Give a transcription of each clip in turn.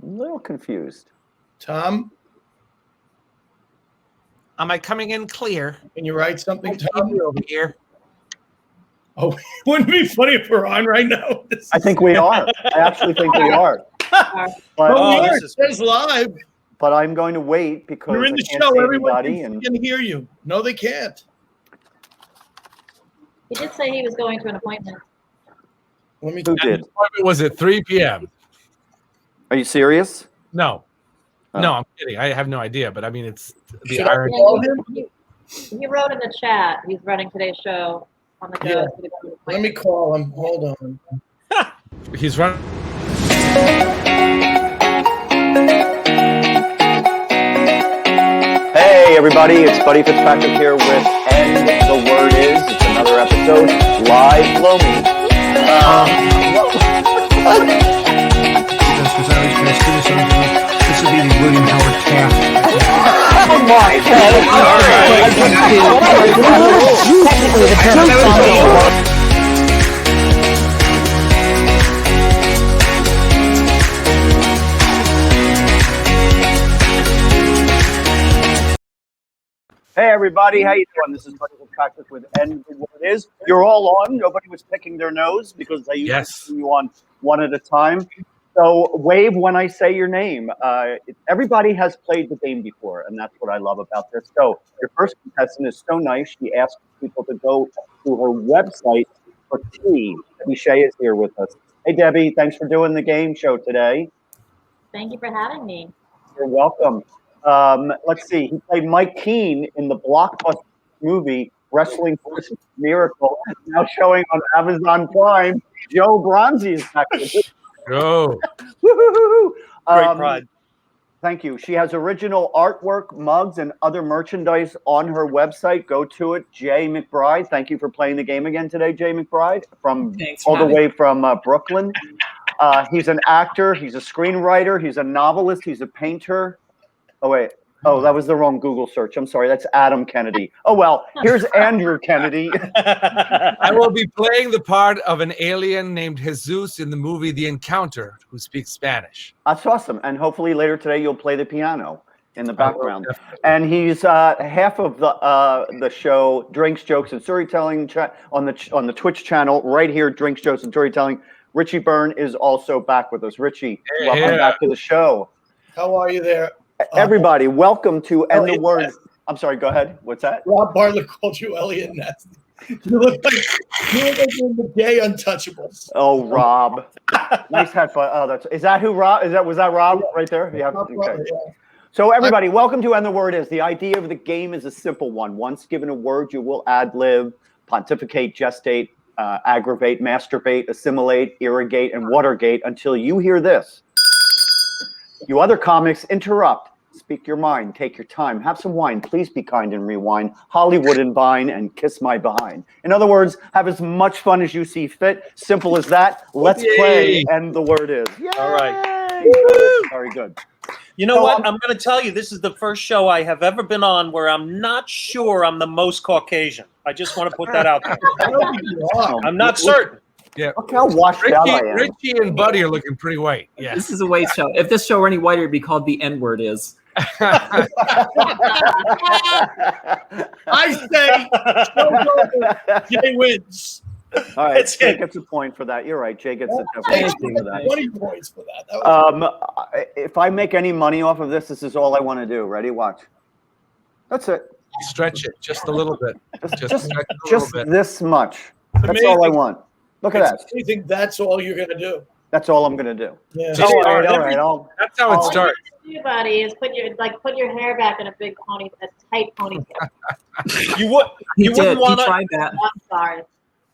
A little confused. Tom? Am I coming in clear? Can you write something, Tom? Over here. Oh, wouldn't it be funny if we're on right now? I think we are. I actually think we are. But, It says live. But I'm going to wait because You're in the show. Everyone can hear you. No, they can't. He did say he was going to an appointment. Who did? It was at 3 p.m. Are you serious? No. Oh. No, I'm kidding. I have no idea, but I mean, it's the Yeah, irony. he wrote in the chat. He's running today's show on the go. Yeah. Let me call him. Hold on. He's running. Hey, everybody. It's Buddy Fitzpatrick here with And the Word Is. It's another episode. Live Blow Me. This would be the William Howard Taft. Oh my God. Hey everybody, how you doing? This is Buddy Fitzpatrick with And the Word Is. You're all on. Nobody was picking their nose because I usually do you on one at a time. So wave when I say your name. Everybody has played the game before, and that's what I love about this. So your first contestant is so nice. She asked people to go to her website for tea. Debbie Shea is here with us. Hey Debbie, thanks for doing the game show today. Thank you for having me. You're welcome. Let's see. He played Mike Keene in the blockbuster movie Wrestling Force Miracle, now showing on Amazon Prime. Joe Bronzi is back with us. Go. Great pride. Thank you. She has original artwork, mugs, and other merchandise on her website. Go to it. Jaye McBride. Thank you for playing the game again today, Jaye McBride, all the way from Brooklyn. He's an actor. He's a screenwriter. He's a novelist. He's a painter. Oh, wait. Oh, that was the wrong Google search. I'm sorry. That's Adam Kennedy. Oh, well, here's Andrew Kennedy. I will be playing the part of an alien named Jesus in the movie The Encounter who speaks Spanish. That's awesome. And hopefully later today you'll play the piano in the background. And he's half of the show, Drinks, Jokes, and Storytelling on the Twitch channel right here, Drinks, Jokes, and Storytelling. Richie Byrne is also back with us. Richie, welcome back to the show. How are you there? Everybody, welcome to And the Word. I'm sorry, go ahead. What's that? Rob Bartlett called you Elliot Ness. You look like you're the gay Untouchables. Oh, Rob. Nice headphone. Oh, was that Rob right there? Yeah. Okay. Yeah. So everybody, welcome to And the Word Is. The idea of the game is a simple one. Once given a word, you will ad-lib, pontificate, gestate, aggravate, masturbate, assimilate, irrigate, and watergate until you hear this. You other comics interrupt, speak your mind, take your time, have some wine, please be kind and rewind, Hollywood and Vine, and kiss my behind. In other words, have as much fun as you see fit. Simple as that. Let's play And the Word Is. Yay! All right. Very good. You know what? I'm going to tell you, this is the first show I have ever been on where I'm not sure I'm the most Caucasian. I just want to put that out there. I'm not certain. Yeah. Look how washed out I am. Richie and Buddy are looking pretty white. Yeah. This is a white show. If this show were any whiter, it'd be called The N-Word Is. I say Jay wins. All right, Jay gets a point for that. You're right. Jay gets a point for that. 20 points for that. If I make any money off of this is all I want to do. Ready? Watch. That's it. Stretch it just a little bit. Just this much. That's all I want. Look at that. You think that's all you're going to do? That's all I'm going to do. Yeah. All right. That's how it starts. Buddy, is put your hair back in a big pony, a tight ponytail. You wouldn't want to. Tried that. I'm sorry.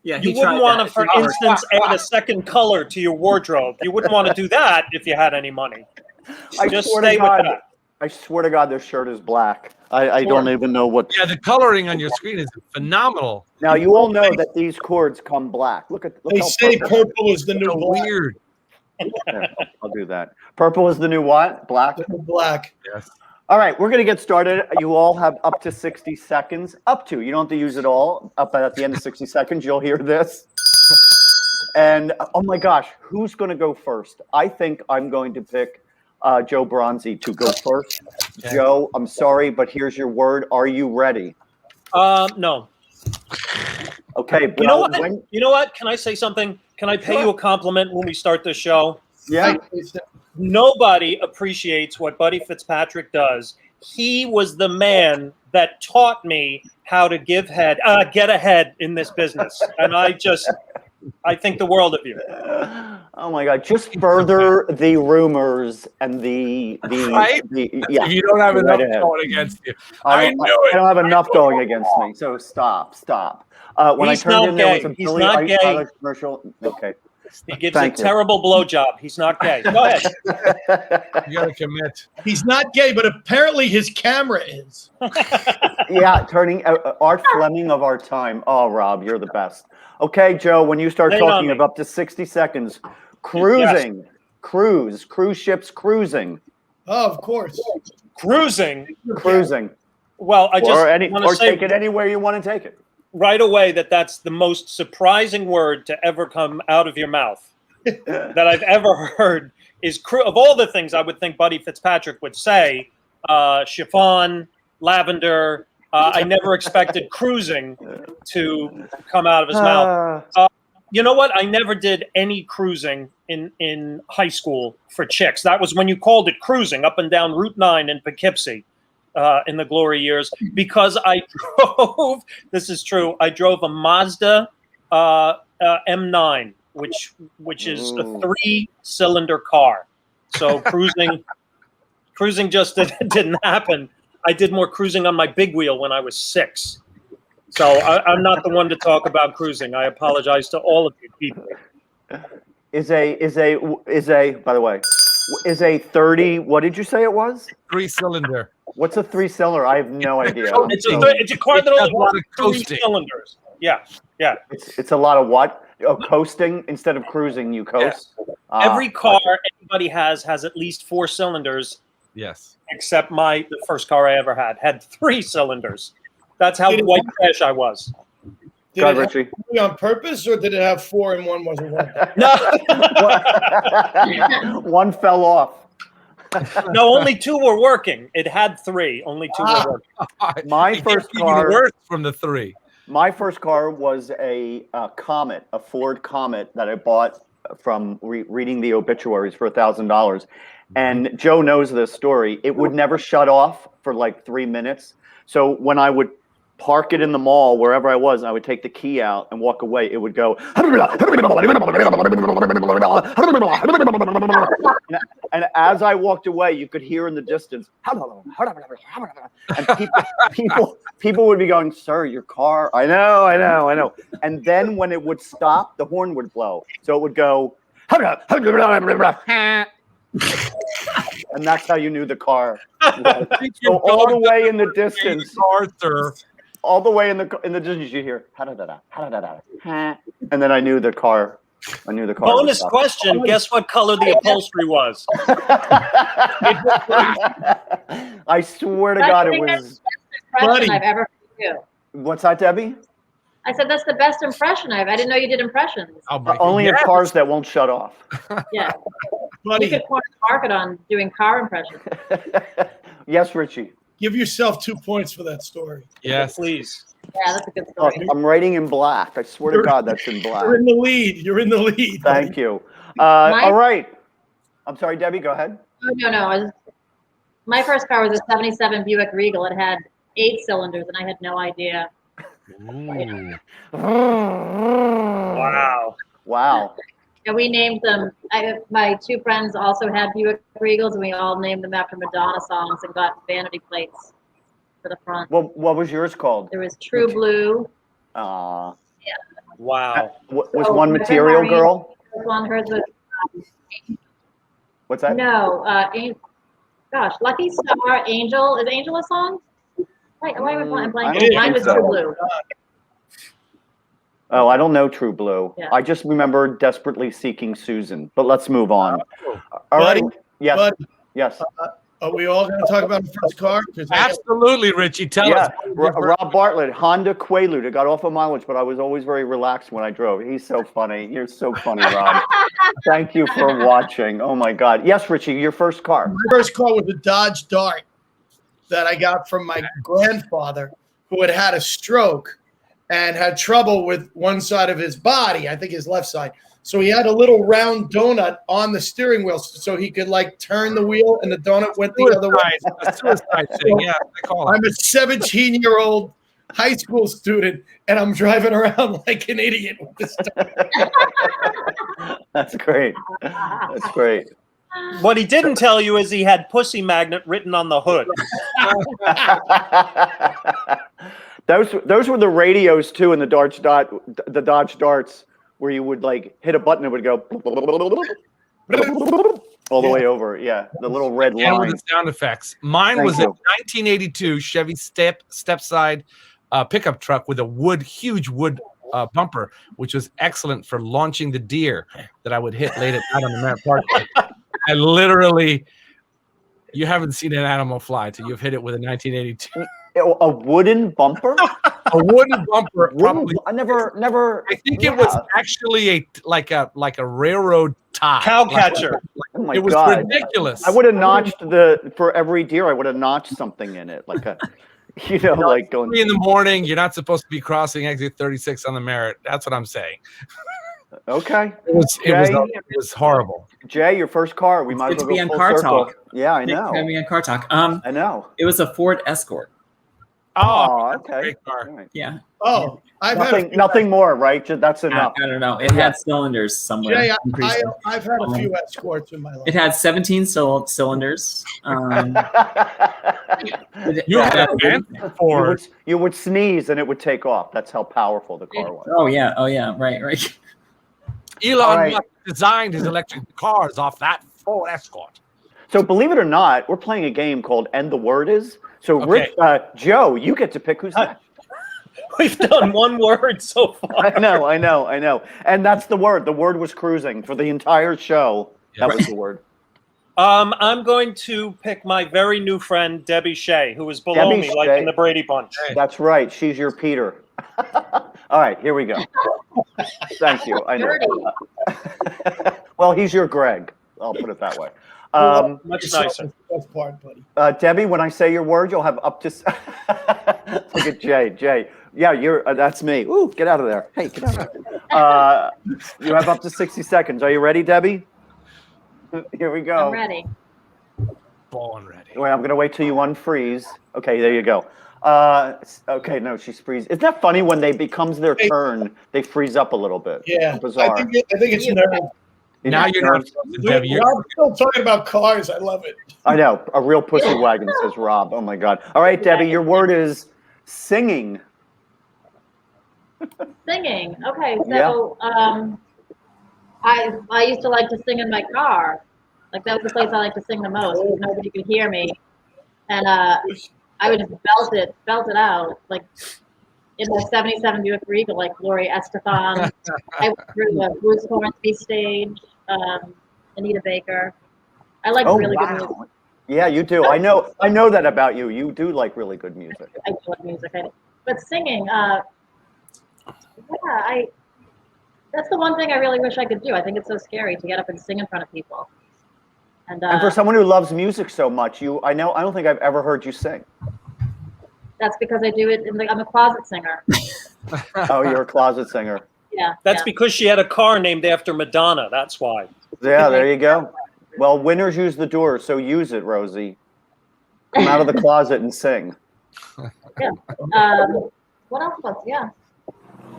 Yeah, you wouldn't want to, for instance, add a second color to your wardrobe. You wouldn't want to do that if you had any money. Just stay with that. I swear to God, this shirt is black. I don't even know what. Yeah, the coloring on your screen is phenomenal. Now you all know that these cords come black. Look they say purple is the new black. Weird. Yeah, I'll do that. Purple is the new what? Black. Black. Yes. All right, we're going to get started. You all have up to 60 seconds. Up to. You don't have to use it all. Up at the end of 60 seconds, you'll hear this. And oh my gosh, who's going to go first? I think I'm going to pick Joe Bronzi to go first. Okay. Joe, I'm sorry, but here's your word. Are you ready? No. Okay. You know well, what? when- You know what? Can I say something? Can I pay you a compliment when we start this show? yeah. Nobody appreciates what Buddy Fitzpatrick does. He was the man that taught me how to get ahead in this business, and I think the world of you. Oh my God! Just further the rumors and the Right? yeah. If you don't have Right enough ahead. going against you, I knew it. don't have enough going against me. So stop. When He's I turned not in, there was gay. a He's Billy not gay. Eilish commercial. Okay. He gives Thank a you. terrible blowjob. He's not gay. Go ahead. You gotta commit. He's not gay, but apparently his camera is. Yeah, turning Art Fleming of our time. Oh, Rob, you're the best. Okay, Joe, when you start Lay it on talking me. of up to 60 seconds, cruising, cruise ships cruising, Oh, of course. Cruising. Well, I just want to say take it anywhere you want to take it. right away that's the most surprising word to ever come out of your mouth that I've ever heard is of all the things I would think Buddy Fitzpatrick would say, chiffon, lavender. I never expected cruising to come out of his mouth. You know what? I never did any cruising in high school for chicks. That was when you called it cruising up and down Route 9 in Poughkeepsie. In the glory years, because I drove. This is true. I drove a Mazda M9, which is a 3-cylinder car. So cruising just didn't happen. I did more cruising on my big wheel when I was 6. So I'm not the one to talk about cruising. I apologize to all of you people. Is a by the way, is a 30? What did you say it was? 3-cylinder. What's a 3-cylinder? I have no idea. It's a car that It does only a lot has of 3 coasting. cylinders. Yeah. It's a lot of what? Oh, coasting instead of cruising. You coast. Every car anybody has at least 4 cylinders. Yes. Except the first car I ever had 3 cylinders. That's how white trash I was. Did Go it ahead, Richie. have on purpose, or did it have 4 and 1 wasn't working? No, One fell off. no, only 2 were working. It had 3, only 2 were working. My It first gets even car. worse from the 3. My first car was a Comet, a Ford Comet that I bought from reading the obituaries for $1,000. And Joe knows this story. It would never shut off for like 3 minutes. So when I would park it in the mall, wherever I was, and I would take the key out and walk away, it would go. And as I walked away, you could hear in the distance. And people would be going, "Sir, your car." I know. And then when it would stop, the horn would blow. So it would go. And that's how you knew the car. So all the way in the distance, Arthur. all the way in the distance, you hear, and then I knew the car. Bonus question: guess what color the upholstery was? I swear to God, it was. Impression I've ever heard you. What's that, Debbie? I said that's the best impression I didn't know you did impressions. Oh my Only God. in cars that won't shut off. Yeah, you Buddy, could corner the market on doing car impressions. Yes, Richie. give yourself 2 points for that story. Yes. Please. Yeah, that's a good Oh, story. I'm writing in black. I swear to God, that's in black. You're in the lead. You're in the lead. Thank you. All right. I'm sorry, Debbie. Go ahead. Oh, no. My first car was a 77 Buick Regal. It had 8 cylinders, and I had no idea. Wow. Wow. And we named them. My 2 friends also had Buick Regals, and we all named them after Madonna songs and got vanity plates for the front. What was yours called? There was True Blue. Wow. Was one Material Marine. Girl? One hers was What's that? Lucky Star, Angel. Is Angel a song? Why am I I blanking? don't Mine think was so. True Blue. Oh, I don't know True Blue. Yeah. I just remember Desperately Seeking Susan. But let's move on. All right. Buddy, Yes. Buddy, Yes. Are we all going to talk about the first car? Absolutely, Richie. Tell Yeah, us. Rob Bartlett, Honda Quaalude. It got off of mileage, but I was always very relaxed when I drove. He's so funny. You're so funny, Rob. Thank you for watching. Oh my God. Yes, Richie, your first car. My first car was a Dodge Dart that I got from my grandfather, who had had a stroke and had trouble with one side of his body, I think his left side. So he had a little round donut on the steering wheel so he could like turn the wheel and the donut went the other way. A suicide thing, yeah. They call it. I'm a 17-year-old high school student and I'm driving around like an idiot with this donut. That's great. That's great. What he didn't tell you is he had Pussy Magnet written on the hood. Those were the radios too in the Dodge Darts, where you would like hit a button, it would go all the way over. Yeah, the little red line. And with the sound effects. Mine was a 1982 Chevy step-side pickup truck with a huge wood bumper, which was excellent for launching the deer that I would hit late at night on the Merritt Parkway. I literally, you haven't seen an animal fly till you've hit it with a 1982. A wooden bumper? A wooden bumper, probably. I never. I think it was actually like a railroad tie. Cowcatcher. Oh my It was God. ridiculous. I would have notched for every deer. I would have notched something in it, like a, like going 3 in the morning. You're not supposed to be crossing exit 36 on the Merritt. That's what I'm saying. Okay. It was horrible. Jay, your first car. We might as well Good to be go on full Car circle. Talk. Yeah, I know. Can we on Car Talk? I know. It was a Ford Escort. Oh, okay. Great car. All right. Yeah. Oh, I've had Nothing more, right? That's enough. I don't know. It had cylinders somewhere. Jay, I've had a few Escorts in my life. It had 17 cylinders. You had a fancy Ford. You would sneeze and it would take off. That's how powerful the car was. Oh yeah. Right. Elon Musk designed his electric cars off that Ford Escort. So believe it or not, we're playing a game called "And the Word Is." So, Okay. Joe, you get to pick who's next. We've done one word so far. I know. And that's the word. The word was cruising for the entire show. Yeah. That was the word. I'm going to pick my very new friend, Debbie Shea, who is below Debbie me, like Shea. in the Brady Bunch. That's right. She's your Peter. All right, here we go. Thank you. I know. Well, he's your Greg. I'll put it that way. Much nicer. That's part, buddy. Debbie, when I say your word, you'll have up to. Look at Jay. Jay, yeah, that's me. Ooh, get out of there. Hey, get out of there. You have up to 60 seconds. Are you ready, Debbie? Here we go. I'm ready. Born ready. Wait, I'm gonna wait till you unfreeze. Okay, there you go. Okay, no, she's freeze. Isn't that funny when they becomes their turn, they freeze up a little bit? Yeah, Bizarre. I think it's nerve. Now you're not supposed to, Debbie. Rob's still talking about cars. I love it. I know. A real pussy wagon, says Rob. Oh my God. All right, Debbie, your word is singing. Singing. Okay, so I used to like to sing in my car. Like that was the place I liked to sing the most because nobody could hear me, and I would just belt it out like in my '77 Buick Regal, like Gloria Estefan. I went through the Bruce Hornsby stage, Anita Baker. I like really good music. Yeah, you do. I know that about you. You do like really good music. I do like music, but singing, that's the one thing I really wish I could do. I think it's so scary to get up and sing in front of people. And for someone who loves music so much, I don't think I've ever heard you sing. that's because I do it I'm a closet singer. Oh, you're a closet singer. Yeah. That's because she had a car named after Madonna. That's why. Yeah, there you go. Well, winners use the door, so use it, Rosie. Come out of the closet and sing. Yeah. What else was? Yeah.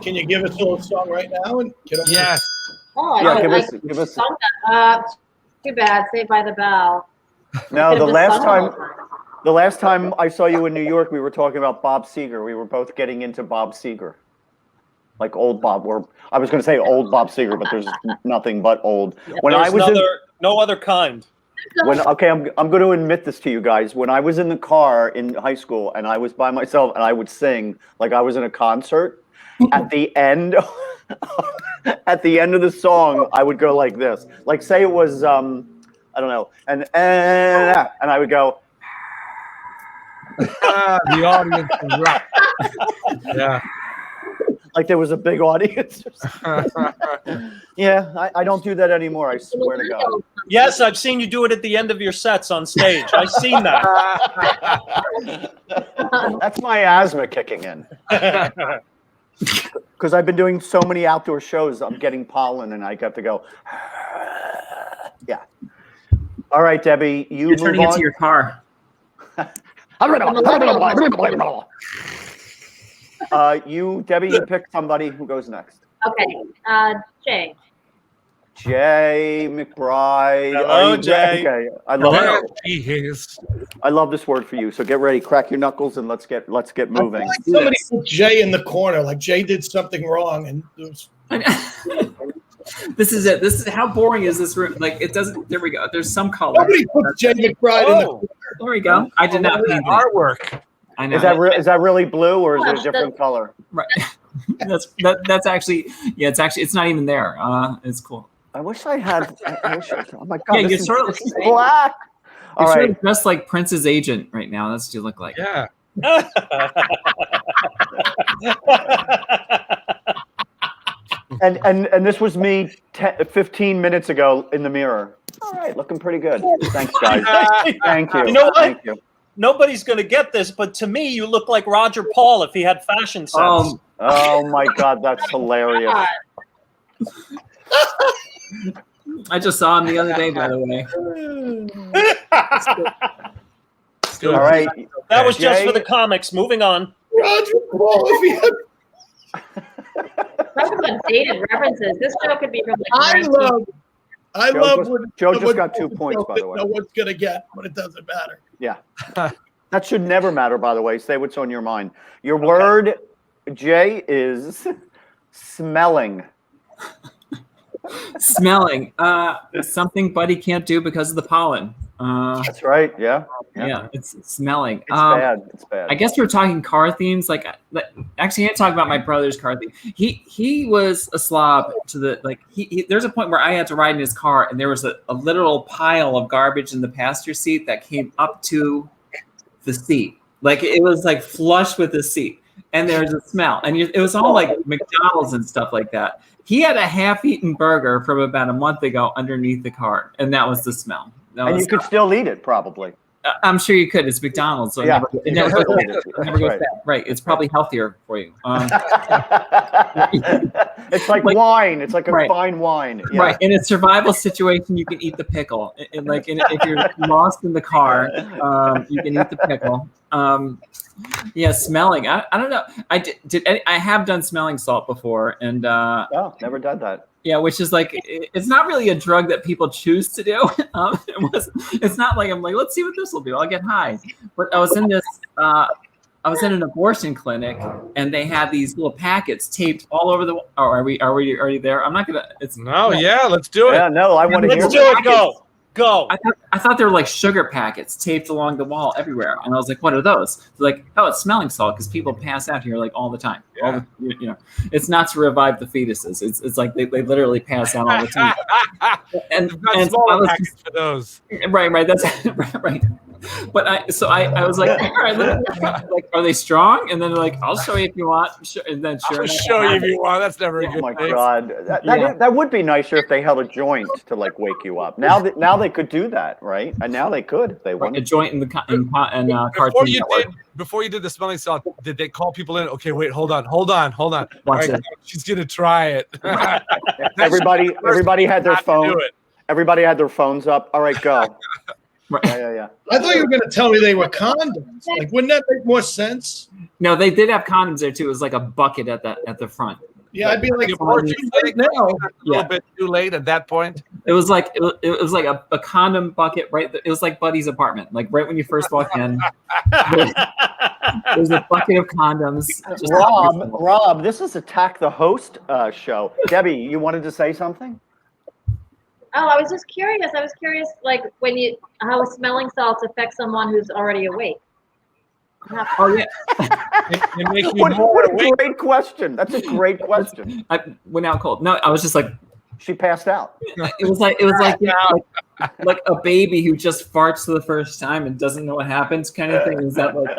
Can you give us a little song right now and get on? Yes. Oh, Yeah, I give like us. sung that. Too bad. Saved by the Bell. No, Could've just sung the last time I saw you in New York, we were talking about Bob Seger. We were both getting into Bob Seger, like old Bob. I was going to say old Bob Seger, but there's nothing but old. When There's I was no other kind. I'm going to admit this to you guys. When I was in the car in high school and I was by myself and I would sing like I was in a concert, at the end of the song, I would go like this. Like say it was I don't know. And I would go, The audience is rough. Yeah. like there was a big audience. Yeah, I don't do that anymore. I swear to God. Yes, I've seen you do it at the end of your sets on stage. I've seen that. That's my asthma kicking in. Because I've been doing so many outdoor shows, I'm getting pollen, and I got to go. Yeah. All right, Debbie, you You're move turning on. into your car. Debbie, you pick somebody. Who goes next? Okay, Jay. Jaye McBride. Hello, Are you Jay. Okay. There she is. I love this word for you. So get ready, crack your knuckles, and let's get moving. Like somebody put Jay in the corner, like Jay did something wrong, and it was, This is it. This is how boring is this room? Like it doesn't. There we go. There's some color. somebody put Jay McBride in the corner. There we go. I did not paint it. Artwork. I know. Is that really blue or is it a different color? Right. That's actually it's not even there. It's cool. I wish I had. Oh my God! Yeah, this you're is, sort of this is black. All You're sort right. of dressed like Prince's agent right now. That's what you look like. Yeah. And this was me 15 minutes ago in the mirror. All right, looking pretty good. Thanks, guys. Thank you. You know what? Thank you. Nobody's going to get this, but to me, you look like Roger Paul if he had fashion sense. Oh my God, that's hilarious. I just saw him the other day, by the way. All right. That was just Jay? for the comics. Moving on. Roger Paul, if he had Talk about dated references. This show could be from like I Joe love just- when Joe just when got 2 points, by the way. know what's gonna get, but it doesn't matter. Yeah. That should never matter, by the way. Say what's on your mind. Your word, Jay, is smelling. Smelling. Something Buddy can't do because of the pollen. That's right. Yeah. Yeah, it's smelling. It's bad. It's bad. I guess we're talking car themes. Like actually, I had to talk about my brother's car theme. He was a slob to the there's a point where I had to ride in his car, and there was a literal pile of garbage in the passenger seat that came up to the seat. Like it was like flush with the seat, and there's a smell, and it was all like McDonald's and stuff like that. He had a half-eaten burger from about a month ago underneath the car, and that was the smell. And you could still eat it, probably. I'm sure you could. It's McDonald's, so Yeah. it never goes bad. It never goes Right. bad. Right. It's probably healthier for you. It's like wine. It's like a Right. fine wine. Yeah. Right. In a survival situation, you can eat the pickle. If you're lost in the car, you can eat the pickle. Yeah, smelling. I don't know. I have done smelling salt before, and Oh, never done that. yeah, which is like it's not really a drug that people choose to do. It's not like I'm like, let's see what this will do. I'll get high. But I was in an abortion clinic, and they had these little packets taped all over the. Oh, are we there? I'm not gonna. It's let's do it. Yeah, no, I want to hear Let's do that. it. Go. Go. I thought they were like sugar packets taped along the wall everywhere, and I was like, "What are those?" They're like, "Oh, it's smelling salt because people pass out here like all the time. Yeah. It's not to revive the fetuses. It's like they literally pass out all the time." And We've got so I smaller was packets for those. right. That's right. But I was like, all right, like, are they strong? And then they're like, I'll show you if you want. And then sure, I'll show you if you want. That's never a Oh good my thing. God, that would be nicer if they held a joint to like wake you up. Now they could do that, right? And now they could if they a wanted. joint in Cartoon Network. Before you did the smelling salt, did they call people in? Okay, wait, hold on. All Watch right, it. she's gonna try it. Everybody had their Not to phone. do it. Everybody had their phones up. All right, go. Right. Yeah. I thought you were gonna tell me they were condoms. Like, wouldn't that make more sense? No, they did have condoms there too. It was like a bucket at the front. Yeah, I'd be like, The abortion clinic, now. a little Yeah. bit too late at that point. It was like a condom bucket. Right, it was like Buddy's apartment. Like right when you first walk in, there's a bucket of condoms. Just Rob, this is Attack the Host show. Debbie, you wanted to say something? Oh, I was just curious. I was curious, like how smelling salts affect someone who's already awake. Oh yeah, It makes you What more a awake. great question. That's a great question. I went out cold. No, I was just like, She passed out. It was like like a baby who just farts for the first time and doesn't know what happens, kind of thing. Is that like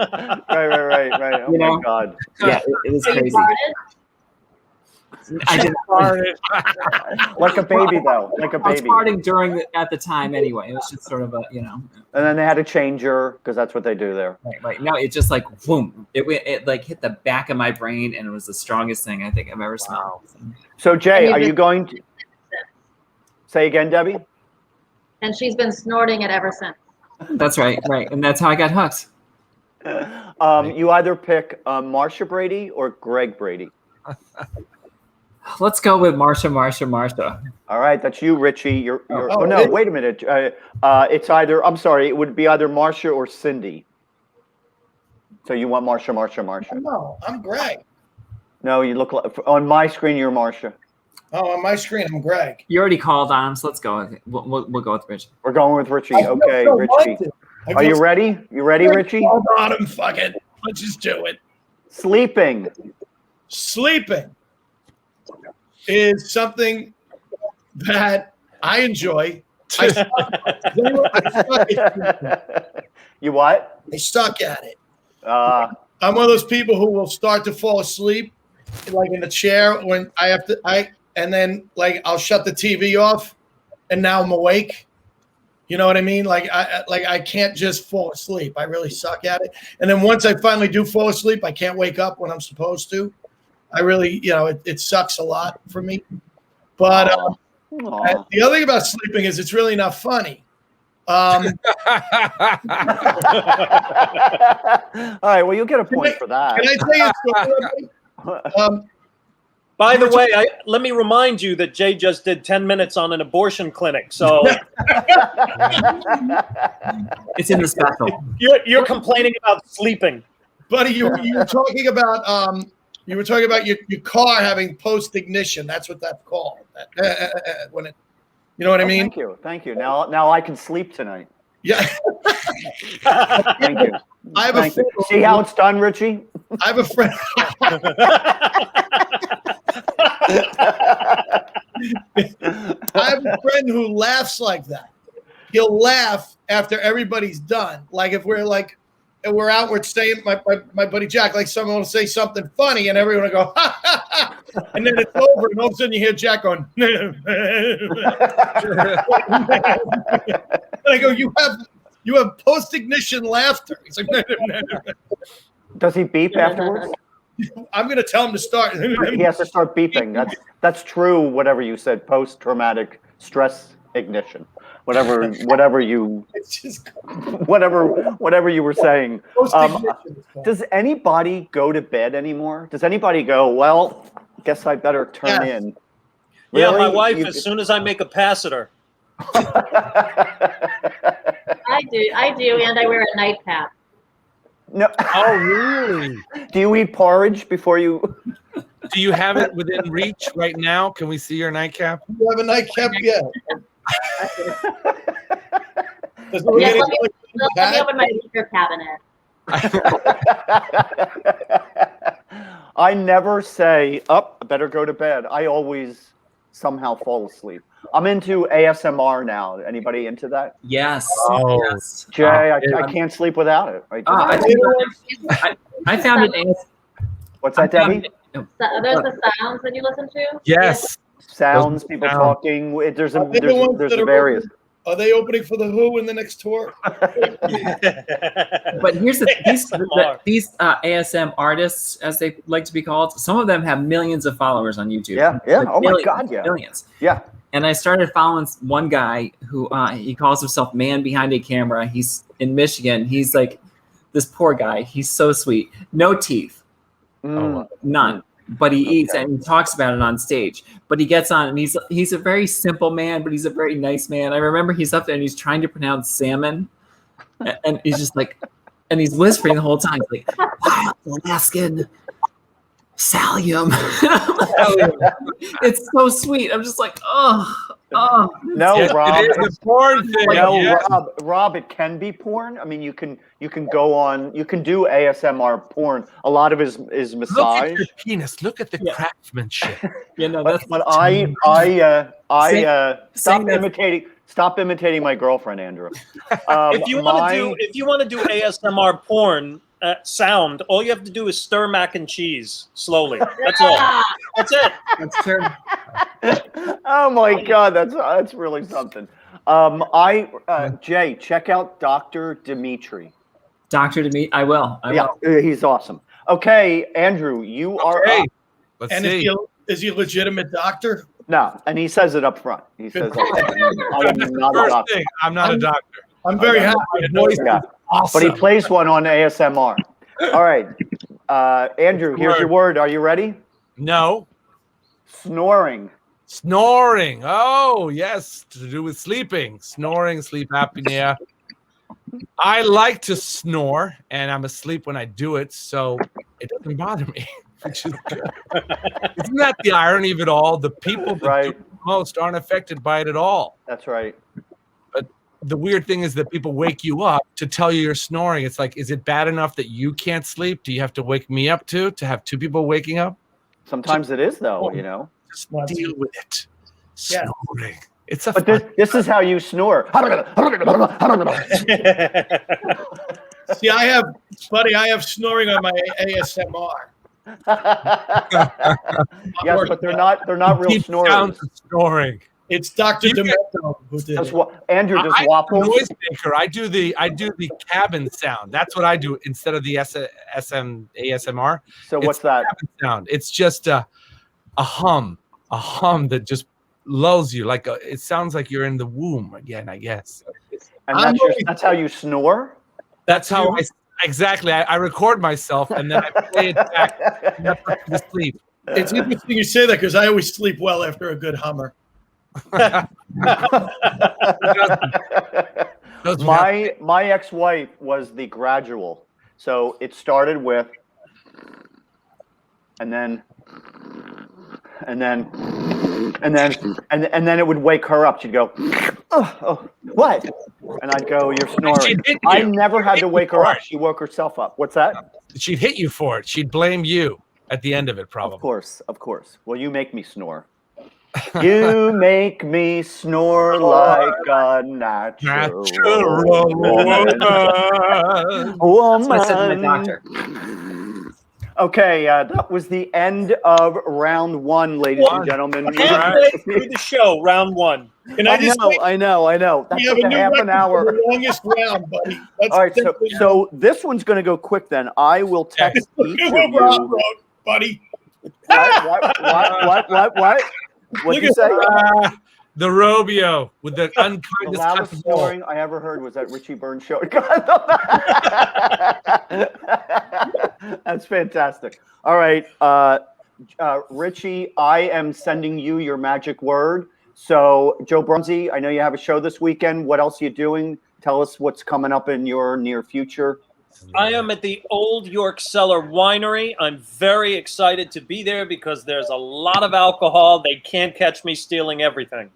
Right. Oh You my know? God. yeah, it was So you crazy. farted? I didn't. Like a baby though, like a I was baby. farting at the time anyway. It was just sort of a And then they had to change her because that's what they do there. right. No, it just like boom. It like hit the back of my brain, and it was the strongest thing I think I've ever smelled. So Jay, And are you've you going to say again, Debbie? And she's been snorting it ever since. That's right, and that's how I got hooked. You either pick Marsha Brady or Greg Brady. Let's go with Marsha. All right, that's you, Richie. You're Oh, no, wait a minute. It's either, I'm sorry, it would be either Marsha or Cindy. So you want Marsha. No, I'm Greg. No, you look like, on my screen, you're Marsha. Oh, on my screen, I'm Greg. You already called on him, so let's go with it. We'll go with Rich. We're going with Richie. I feel Okay, so Richie. wanted. I Are feel you so- ready? You ready, Richie? Hold on, I'm fucking. Let's just do it. Sleeping. Sleeping is something that I enjoy. I suck You what? I suck at it. Uh, I'm one of those people who will start to fall asleep, like in the chair when I have to. And then like I'll shut the TV off, and now I'm awake. You know what I mean? Like I can't just fall asleep. I really suck at it. And then once I finally do fall asleep, I can't wake up when I'm supposed to. I really, it sucks a lot for me. But aw. the other thing about sleeping is it's really not funny. All right, well, you'll get a point for that. Can I tell you a story? By the way, let me remind you that Jay just did 10 minutes on an abortion clinic. So It's in the special. you're complaining about sleeping. Buddy, you were talking about your car having post ignition. That's what that's called. When it, you know what I mean? Thank you. Now I can sleep tonight. Yeah. Thank you. I have a Thank you. friend- See how it's done, Richie? I have a friend. I have a friend who laughs like that. He'll laugh after everybody's done. Like if we're out, we're staying. My buddy Jack, like someone will say something funny, and everyone will go, ha, ha, ha. And then it's over, and all of a sudden you hear Jack going, and I go, you have post ignition laughter. He's like, Does he beep afterwards? I'm going to tell him to start. He has to start beeping. That's true. Whatever you said, post-traumatic stress ignition. Whatever you It's just whatever you were saying. post-ignition. Does anybody go to bed anymore? Does anybody go, well, guess I better turn Yes. in? Yeah, my Really? wife, You- as soon as I make a pass at her. I do, and I wear a nightcap. No. Oh, really? Do you eat porridge before you? Do you have it within reach right now? Can we see your nightcap? You have a nightcap yet? Does it Yeah, get let me bad? open my liquor cabinet. I never say, I better go to bed. I always somehow fall asleep. I'm into ASMR now. Anybody into that? Yes. Oh. Yes. Jay, I can't sleep without it. I found it. What's that, Debbie? Are those the sounds that you listen to? Yes. Sounds, people Sound. talking. There's Are they the ones there's that are various. Are they opening for the Who in the next tour? But here's these ASM artists, as they like to be called, some of them have millions of followers on YouTube. Yeah. Like Oh my millions, God, yeah. millions. Yeah. And I started following one guy who he calls himself Man Behind a Camera. He's in Michigan. He's like this poor guy. He's so sweet. No teeth, none. But he eats and he talks about it on stage. But he gets on and he's a very simple man, but he's a very nice man. I remember he's up there and he's trying to pronounce salmon, and he's just like, and he's whispering the whole time. He's like, Alaskan Salium. It's so sweet. I'm just like, oh. No, Yes, Rob. it is a porn thing. No, yes. Rob, it can be porn. I mean, you can go on. You can do ASMR porn. A lot of is Look at massage. your penis. Look at the craftsmanship. You know, But Stop imitating my girlfriend, Andrew. If you want to do ASMR porn sound, all you have to do is stir mac and cheese slowly. That's all. That's it. That's true. Oh my God, that's really something. Jay, check out Dr. Dimitri. Dr. Dimitri, I will. He's awesome. Okay, Andrew, you are Okay. up. Let's And see. is he a legitimate doctor? No, and he says it up front. He says, I am not a First doctor. thing, I'm not a doctor. I'm very happy to know Voice that. is awesome. But he plays one on ASMR. All right. Andrew, here's your word. Are you ready? No. Snoring. Snoring. Oh, yes. To do with sleeping. Snoring, sleep apnea. I like to snore, and I'm asleep when I do it, so it doesn't bother me. Which is good. Isn't that the irony of it all? The people that do it most aren't affected by it at all. That's right. But the weird thing is that people wake you up to tell you you're snoring. It's like, is it bad enough that you can't sleep? Do you have to wake me up to have two people waking up? Sometimes it is, though, you know. Just deal with it. Yeah. Snoring. It's a But fun this is how you snore. See, I have snoring on my ASMR. Yes, but they're not real deep snorers. sounds of snoring. It's Dr. You get- Demento who did it. Andrew does I'm a waffles. noise maker. I do the cabin sound. That's what I do instead of the ASMR. So what's It's that? cabin sound. It's just a hum that just lulls you. It sounds like you're in the womb again, I guess. And that's how you snore? That's how exactly. I record myself and then I play it back to sleep. It's interesting you say that because I always sleep well after a good Hummer. My ex-wife was the gradual. So it started with and then it would wake her up. She'd go, oh, what? And I'd go, you're snoring. I never had to wake her up. She woke herself up. What's that? She'd hit you for it. She'd blame you at the end of it, probably. Of course. Well, you make me snore. You make me snore like a natural woman. I said to my doctor. Okay, that was the end of round one, ladies and gentlemen. Halfway through the show, round one. Can I just I know. That took a half an hour. The longest round, buddy. All right, so this one's going to go quick then. I will text each of What Rob you. wrote, buddy. What? What'd you say? The Robio with the The unkindest loudest cut of all. snoring I ever heard was that Richie Byrne show. That's fantastic. All right, Richie, I am sending you your magic word. So, Joe Bronzi, I know you have a show this weekend. What else are you doing? Tell us what's coming up in your near future. I am at the Old York Cellar Winery. I'm very excited to be there because there's a lot of alcohol. They can't catch me stealing everything.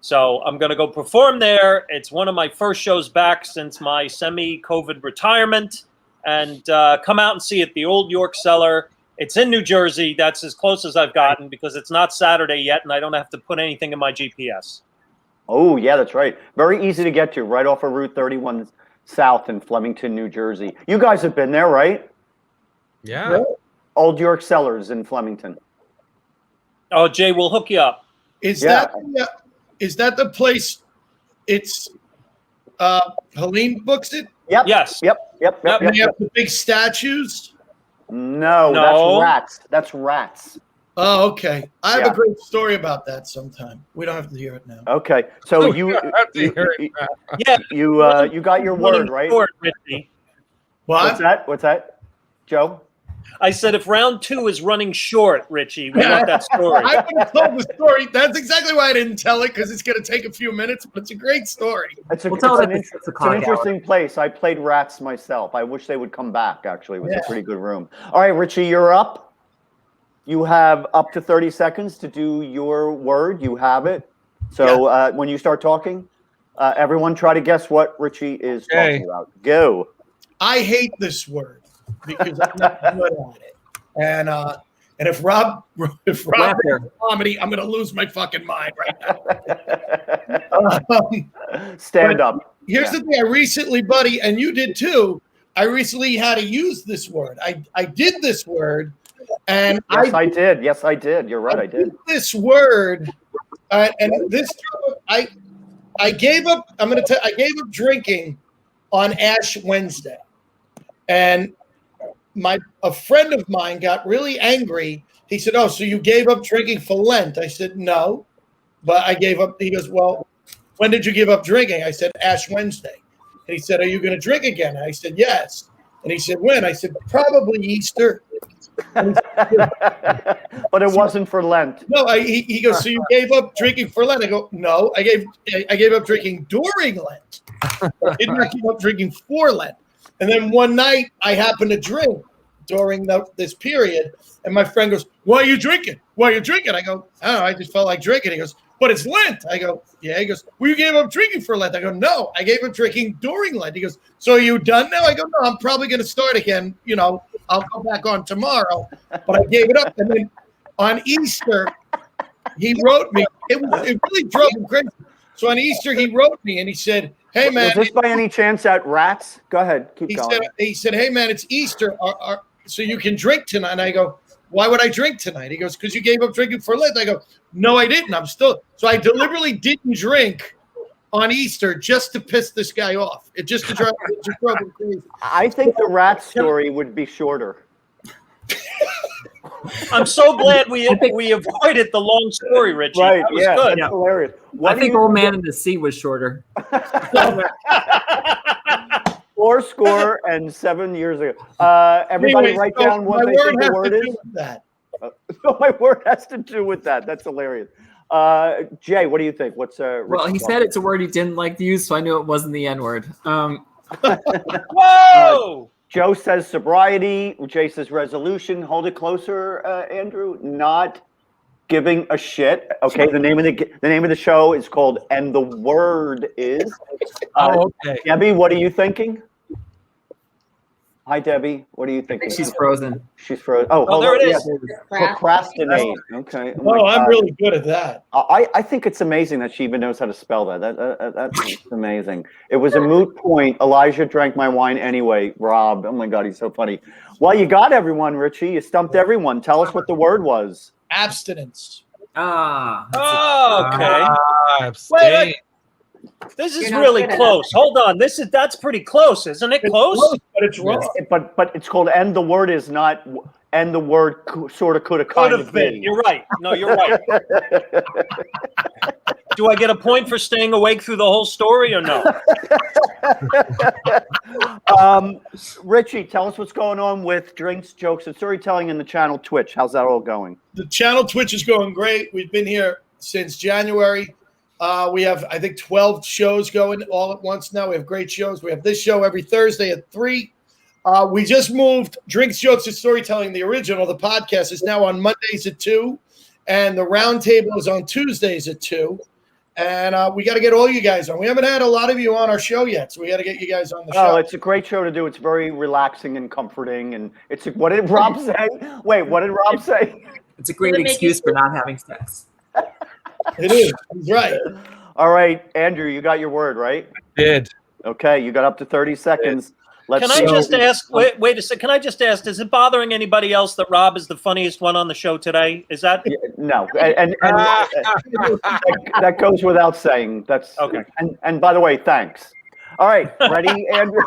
So I'm going to go perform there. It's one of my first shows back since my semi-COVID retirement. And come out and see it, the Old York Cellar. It's in New Jersey. That's as close as I've gotten because it's not Saturday yet, and I don't have to put anything in my GPS. Oh, yeah, that's right. Very easy to get to, right off of Route 31 South in Flemington, New Jersey. You guys have been there, right? Yeah. Old York Cellars in Flemington. Oh, Jay, we'll hook you up. Is that the place? It's Helene books it. Yep. Yes. Yep. And they have the big statues. No, No. That's rats. Oh, okay. I have Yeah. a great story about that sometime. We don't have to hear it now. Okay, so you got your word, right? Short, Richie. What? What's that, Joe? I said if round two is running short, Richie, we want that story. I would have told the story. That's exactly why I didn't tell it, because it's going to take a few minutes, but it's a great story. It's We'll tell an it it's a interesting place. I played rats myself. I wish they would come back, actually. It was a pretty good room. All right, Richie, you're up. You have up to 30 seconds to do your word. You have it. So when you start talking, everyone try to guess what Richie is talking about. Go. I hate this word because I'm not good at it. And if Rob is comedy, I'm going to lose my fucking mind right now. Stand up. Here's the thing. I recently, Buddy, and you did too, I recently had to use this word. I did this word. And I did. Yes, I did. You're right. I did this word. And this, I gave up. I gave up drinking on Ash Wednesday. And a friend of mine got really angry. He said, "Oh, so you gave up drinking for Lent?" I said, "No, but I gave up." He goes, "Well, when did you give up drinking?" I said, "Ash Wednesday." And he said, "Are you going to drink again?" And I said, "Yes." And he said, "When?" I said, "Probably Easter." But it wasn't for Lent. No, he goes, "So you gave up drinking for Lent?" I go, "No, I gave up drinking during Lent. I did not give up drinking for Lent." And then one night I happened to drink during this period, and my friend goes, "Why are you drinking? Why are you drinking?" I go, "I don't know, I just felt like drinking." He goes, "But it's Lent." I go, "Yeah." He goes, "Well, you gave up drinking for Lent." I go, "No, I gave up drinking during Lent." He goes, "So are you done now?" I go, "No, I'm probably going to start again. I'll go back on tomorrow." But I gave it up. And then on Easter, he wrote me. It really drove him crazy. So on Easter, he wrote me and he said, "Hey, man." Was this by any chance at Rats? Go ahead. Keep going. He said, "Hey, man, it's Easter. So you can drink tonight." And I go, "Why would I drink tonight?" He goes, "Because you gave up drinking for Lent." I go, "No, I didn't. I'm still." So I deliberately didn't drink on Easter just to piss this guy off. It just drove him crazy. I think the rat story would be shorter. I'm so glad we avoided the long story, Richie. Right? That was Yeah, good. that's hilarious. I think Old Man in the Sea was shorter. 4 score and 7 years ago. Everybody, write down what they think the word is. So my word has to do with that. That's hilarious. Jay, what do you think? What's well, he said it's a word he didn't like to use, so I knew it wasn't the N word. Whoa! Joe says sobriety. Jay says resolution. Hold it closer, Andrew. Not giving a shit. Okay, the name of the show is called "And the Word Is." Okay. Debbie, what are you thinking? Hi, Debbie. What are you thinking? She's frozen. She's frozen. Oh, Oh, there it is. Procrastinate. Okay. Oh, I'm really good at that. I think it's amazing that she even knows how to spell that. That's amazing. It was a moot point. Elijah drank my wine anyway. Rob. Oh my God, he's so funny. Well, you got everyone, Richie. You stumped everyone. Tell us what the word was. Abstinence. Okay. Abstain. This is really close. Hold on. That's pretty close, isn't it? Close? But it's wrong. But it's called "and the word is not." And the word sort of could have kind of been. You're right. No, you're right. Do I get a point for staying awake through the whole story or no? Richie, tell us what's going on with drinks, jokes, and storytelling in the channel Twitch. How's that all going? The channel Twitch is going great. We've been here since January. We have, I think, 12 shows going all at once now. We have great shows. We have this show every Thursday at 3. We just moved Drinks, Jokes, and Storytelling, the original. The podcast is now on Mondays at 2. And the roundtable is on Tuesdays at 2. And we got to get all you guys on. We haven't had a lot of you on our show yet, so we got to get you guys on the show. Oh, it's a great show to do. It's very relaxing and comforting. And what did Rob say? Wait, what did Rob say? It's a great excuse for not having sex. It is. He's right. All right, Andrew, you got your word, right? Did. Okay, you got up to 30 seconds. Can I just ask, wait a second, can I just ask, is it bothering anybody else that Rob is the funniest one on the show today? Is that? No, and that goes without saying. That's okay. And by the way, thanks. All right, ready, Andrew?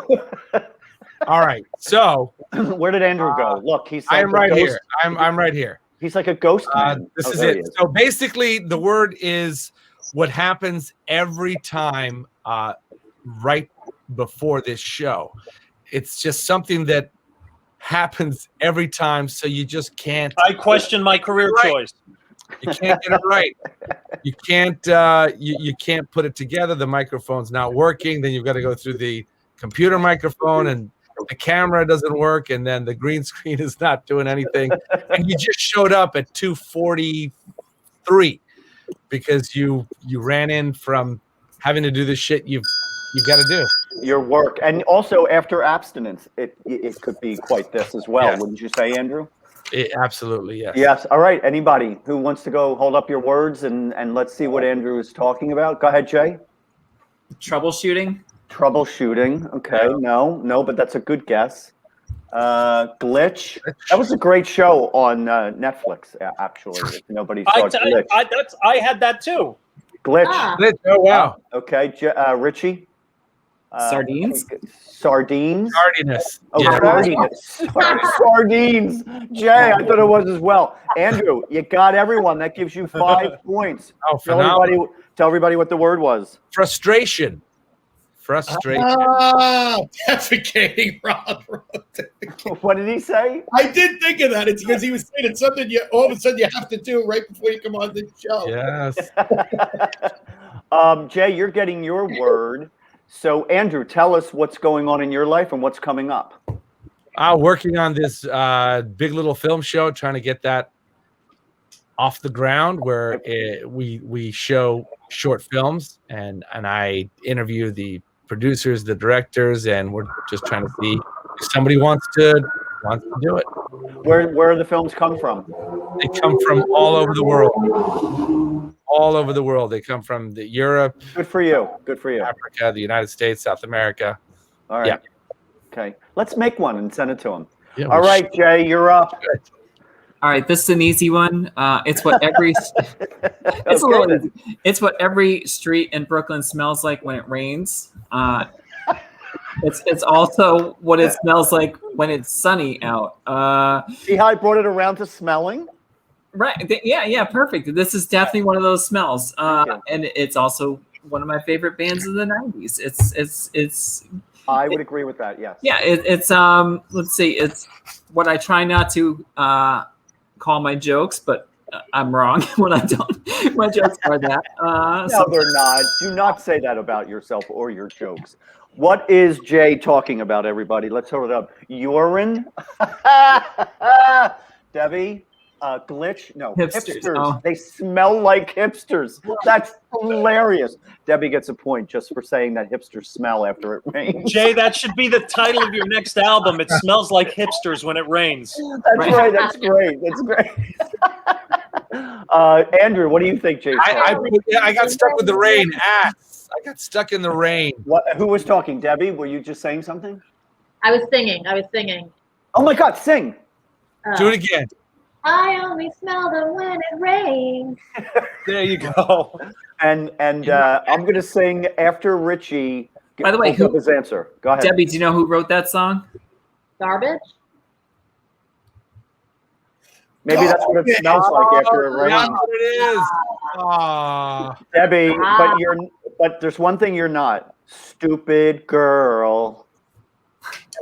All right, so. Where did Andrew go? Look, he's like I'm right here. I'm right here. He's like a ghost man. This is it. So basically, the word is what happens every time right before this show. It's just something that happens every time, so you just can't. I question my career choice. You can't get it right. You can't. You can't put it together. The microphone's not working. Then you've got to go through the computer microphone, and the camera doesn't work, and then the green screen is not doing anything, and you just showed up at 2:43 because you ran in from having to do the shit you've got to do. Your work, and also after abstinence, it could be quite this as well. Yes. Wouldn't you say, Andrew? Absolutely, yes. Yes. All right. Anybody who wants to go hold up your words and let's see what Andrew is talking about. Go ahead, Jay. Troubleshooting. Troubleshooting. Okay. No, but that's a good guess. Glitch. That was a great show on Netflix. Actually, if nobody saw Glitch. I had that too. Glitch. Glitch. Oh wow. Okay, Richie. Sardines. Sardines. Tardiness. Oh, Yeah. sardines. Sardines. Jay, I thought it was as well. Andrew, you got everyone. That gives you 5 points. Oh, phenomenal. Tell everybody what the word was. Frustration. Defecating, Rob. What did he say? I did think of that. It's because he was saying it's something you all of a sudden you have to do right before you come on the show. Yes. Jay, you're getting your word. So, Andrew, tell us what's going on in your life and what's coming up. Working on this big little film show, trying to get that off the ground, where we show short films, and I interview the producers, the directors, and we're just trying to see if somebody wants to do it. Where the films come from? They come from all over the world. All over the world. They come from Europe. Good for you. Good for you. Africa, the United States, South America. All right. Yeah. Okay. Let's make one and send it to him. Yeah, all right, Jay, you're up. All right, this is an easy one. It's what every it's a little easy. It's what every street in Brooklyn smells like when it rains. It's also what it smells like when it's sunny out. See how I brought it around to smelling? Right. Yeah, perfect. This is definitely one of those smells. And it's also one of my favorite bands of the 90s. It's I would agree with that, yes. Yeah, it's let's see, it's what I try not to call my jokes, but I'm wrong when I don't. My jokes are that. No, they're not. Do not say that about yourself or your jokes. What is Jay talking about, everybody? Let's hold it up. Urine? Debbie? Glitch? No, hipsters. Oh. They smell like hipsters. That's hilarious. Debbie gets a point just for saying that hipsters smell after it rains. Jay, that should be the title of your next album. It smells like hipsters when it rains. That's right. That's great. That's great. Andrew, what do you think, Jay? I got stuck with the rain. I got stuck in the rain. Who was talking? Debbie, were you just saying something? I was singing. Oh my God, sing. Do it again. I only smell them when it rains. There you go. And I'm going to sing after Richie. By the way, his answer. Go ahead. Debbie, do you know who wrote that song? Garbage? Maybe that's what it smells like after it rains. That's what it is. Aww. Debbie, but there's one thing you're not. Stupid girl.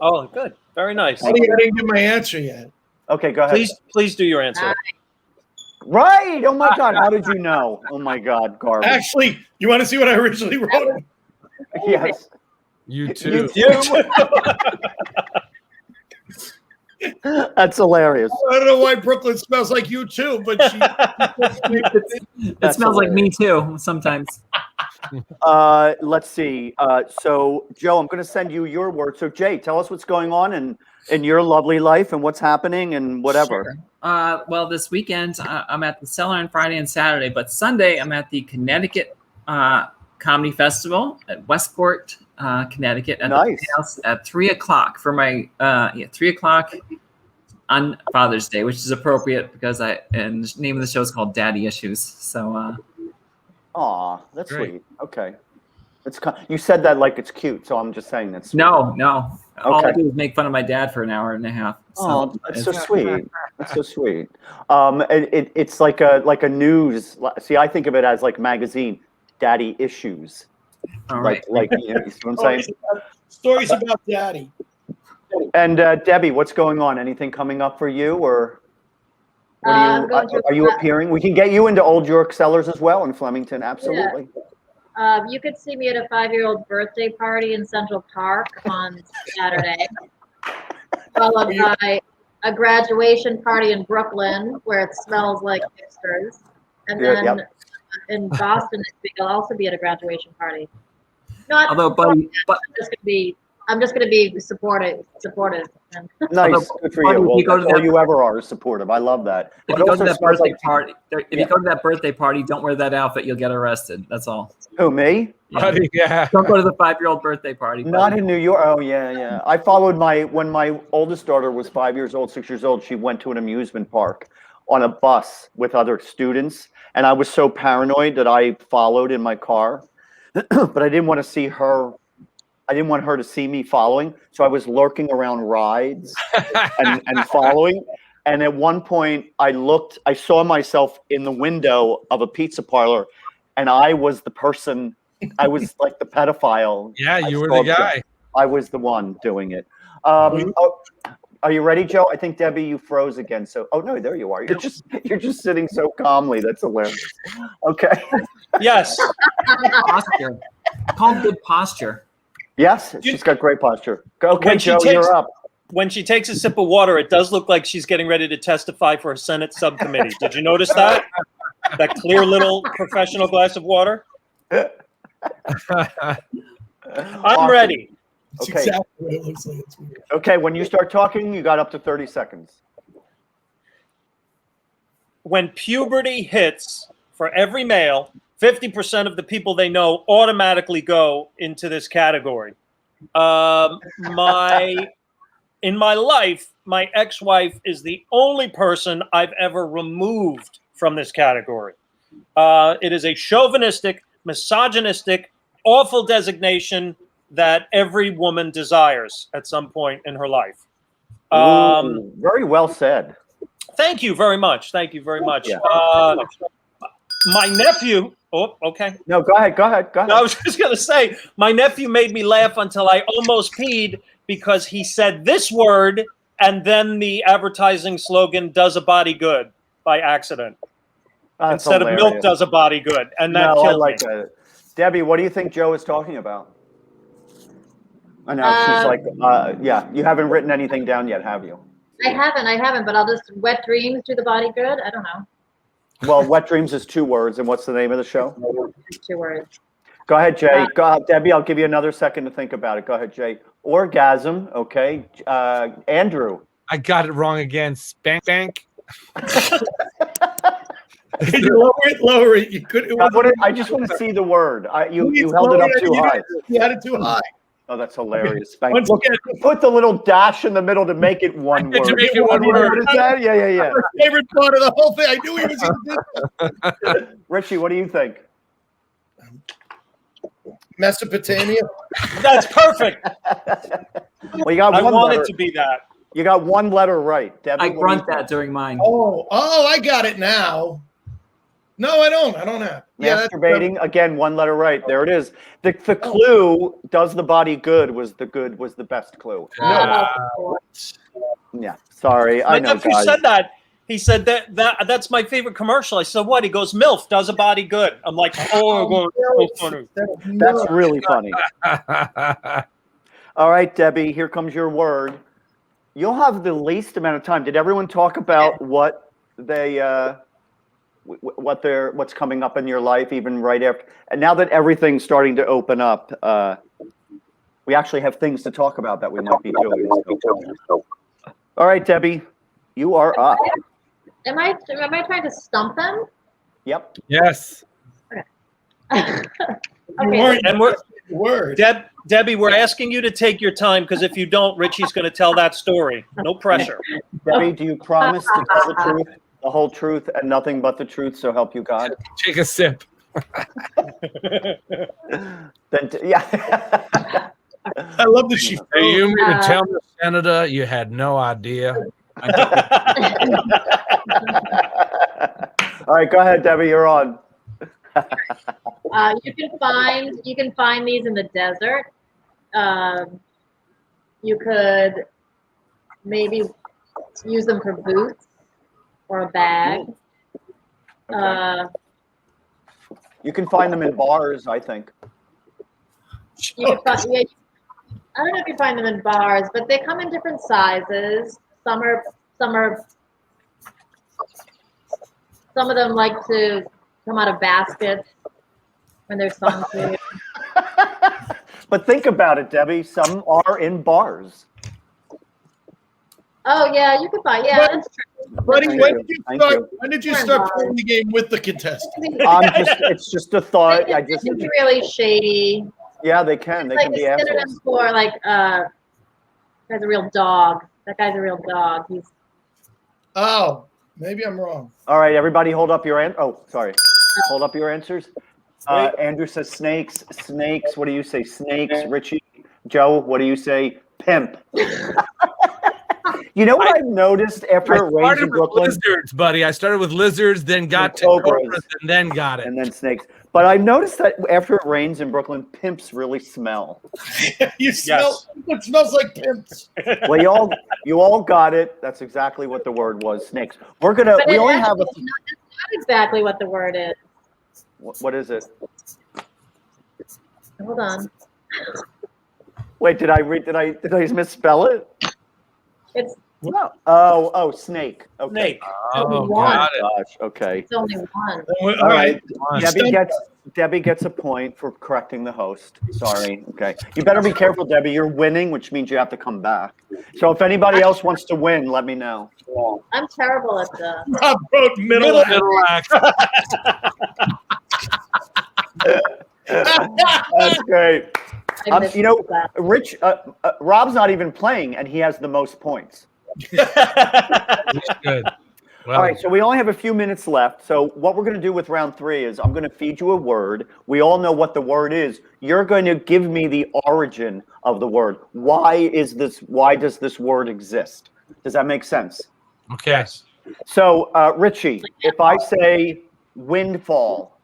Oh, good. Very nice. I didn't get my answer yet. Okay, go ahead. Please do your answer. Right. Oh my God. How did you know? Oh my God. Garbage. Actually, you want to see what I originally wrote? Yes. You too. That's hilarious. I don't know why Brooklyn smells like you too, but it smells like me too sometimes. Let's see. So Joe, I'm going to send you your word. So Jay, tell us what's going on in your lovely life and what's happening and whatever. Sure. Well, this weekend I'm at the Cellar on Friday and Saturday, but Sunday I'm at the Connecticut Comedy Festival at Westport, Connecticut, at the house at 3:00 for my 3:00 on Father's Day, which is appropriate because and the name of the show is called Daddy Issues. So. Aw, that's Great. sweet. Okay. You said that like it's cute, so I'm just saying that's sweet. No. All I Okay. do is make fun of my dad for an hour and a half. Oh, that's so sweet. That's so sweet. It's like a news. See, I think of it as like magazine, Daddy Issues. All right. Like you know what I'm saying? stories about daddy. And Debbie, what's going on? Anything coming up for you, or are you appearing? We can get you into Old York Cellars as well in Flemington. Absolutely. You could see me at a 5-year-old birthday party in Central Park on Saturday. followed by a graduation party in Brooklyn where it smells like hipsters. And Yeah, then yep. in Boston next week, I'll also be at a graduation party. Not, Although, Buddy, but I'm just gonna be supportive. And Nice, Although, good for Buddy, you. if Well, you go that's to all that- you ever are, is supportive. I love that. if It you go to also that smells birthday like party, if Yeah. you go to that birthday party, don't wear that outfit. You'll get arrested. That's all. who, me? Yeah. Buddy, yeah. Don't go to the 5-year-old birthday party. Not Buddy. in New York. Oh yeah. I followed when my oldest daughter was 5 years old, 6 years old. She went to an amusement park on a bus with other students, and I was so paranoid that I followed in my car, but I didn't want to see her. I didn't want her to see me following, so I was lurking around rides and following. And at one point, I saw myself in the window of a pizza parlor, and I was the person. I was like the pedophile. Yeah, I you were saw the guy. I was the one doing it. Are you ready, Joe? I think Debbie, you froze again. So, oh no, there you are. You're just sitting so calmly. That's hilarious. Okay. Yes. Posture. Call it good posture. Yes, she's got great posture. Okay, When she Joe, takes- you're up. When she takes a sip of water, it does look like she's getting ready to testify for a Senate subcommittee. Did you notice that? That clear little professional glass of water? I'm Awesome. ready. It's Okay. exactly what it looks like. It's weird. Okay, when you start talking, you got up to 30 seconds. When puberty hits, for every male, 50% of the people they know automatically go into this category. In my life, my ex-wife is the only person I've ever removed from this category. It is a chauvinistic, misogynistic, awful designation that every woman desires at some point in her life. Ooh, very well said. Thank you very much. Thank you very much. Yeah. My nephew. Oh, okay. No, go ahead. No, I was just going to say, my nephew made me laugh until I almost peed because he said this word and then the advertising slogan does a body good by accident. That's Instead of milk hilarious. does a body good. And that No, I killed like me. that. Debbie, what do you think Joe is talking about? I know she's like, yeah, you haven't written anything down yet, have you? I haven't, but I'll just wet dreams do the body good. I don't know. Well, Wet Dreams is 2 words, and what's the name of the show? 2 words. Go ahead, Jay. Go ahead, Debbie, I'll give you another second to think about it. Go ahead, Jay. Orgasm, okay. Andrew. I got it wrong again. Spank bank. Lower it. You could. I just want to see the word. You Please held it lower up too high. You had it too high. Oh, that's hilarious. Spank. Once Look, again, put the little dash in the middle to make it one To word. make it one word. What is that? Yeah. my favorite part of the whole thing. I knew he was going to do that. Richie, what do you think? Mesopotamia. That's perfect. Well, you got I one want letter. it to be that. You got one letter right. Debbie, I what do you grunt think? that during mine. Oh, I got it now. No, I don't. I don't have. Yeah, that's Masturbating, again, one letter right. There it is. The clue, does the body good, was the best clue. Yeah, sorry. My I know, nephew guys. said that. He said that's my favorite commercial. I said, what? He goes, MILF does a body good. I'm like, oh, so funny. That's really funny. All right, Debbie, here comes your word. You'll have the least amount of time. Did everyone talk about what they what's coming up in your life, even right after? And now that everything's starting to open up, we actually have things to talk about that we might be doing. All right, Debbie, you are up. Am I trying to stump them? Yep. Yes. Okay. And we're word. Debbie, we're asking you to take your time because if you don't, Richie's going to tell that story. No pressure. Debbie, do you promise to tell the truth, the whole truth, and nothing but the truth, so help you God? Take a sip. Yeah. I love that she. Hey, you mean to tell me, Senator, you had no idea? All right, go ahead, Debbie. You're on. You can find these in the desert. You could maybe use them for boots or a bag. You can find them in bars, I think. You can find, I don't know if you find them in bars, but they come in different sizes. Some of them like to come out of baskets when there's sun food. But think about it, Debbie. Some are in bars. Oh yeah, you can buy. Yeah, that's true. Buddy, Thank when you. did you Thank start? you. When did you start playing the game with the contestant? It's just a thought. It's really shady. Yeah, they can. They It's can like be a synonym assholes. for like guy's a real dog. That guy's a real dog. He's Oh, maybe I'm wrong. All right, everybody, hold up your sorry. Hold up your answers. Andrew says snakes. Snakes. What do you say? Snakes. Richie. Joe. What do you say? Pimp. You know what I've noticed after it rains started in with Brooklyn? lizards, buddy. I started with lizards, then got to cobras. cobras, and then got it. And then snakes. But I noticed that after it rains in Brooklyn, pimps really smell. You smell. It smells like pimps. Well, you all got it. That's exactly what the word was. Snakes. We only have a. it's not exactly what the word is. What is it? Hold on. Wait, did I misspell it? It's No. Oh, snake. Okay. Snake. Oh, one. got it. Gosh. Okay. It's only one. All right. Debbie gets a point for correcting the host. Sorry. Okay. You better be careful, Debbie. You're winning, which means you have to come back. So if anybody else wants to win, let me know. I'm terrible at the. Rob wrote middle. Middle act. That's great. I missed You know, that. Rich, Rob's not even playing, and he has the most points. Good. Well, All right, so we only have a few minutes left. So what we're going to do with round 3 is I'm going to feed you a word. We all know what the word is. You're going to give me the origin of the word. Why does this word exist? Does that make sense? okay. So, Richie, if I say windfall,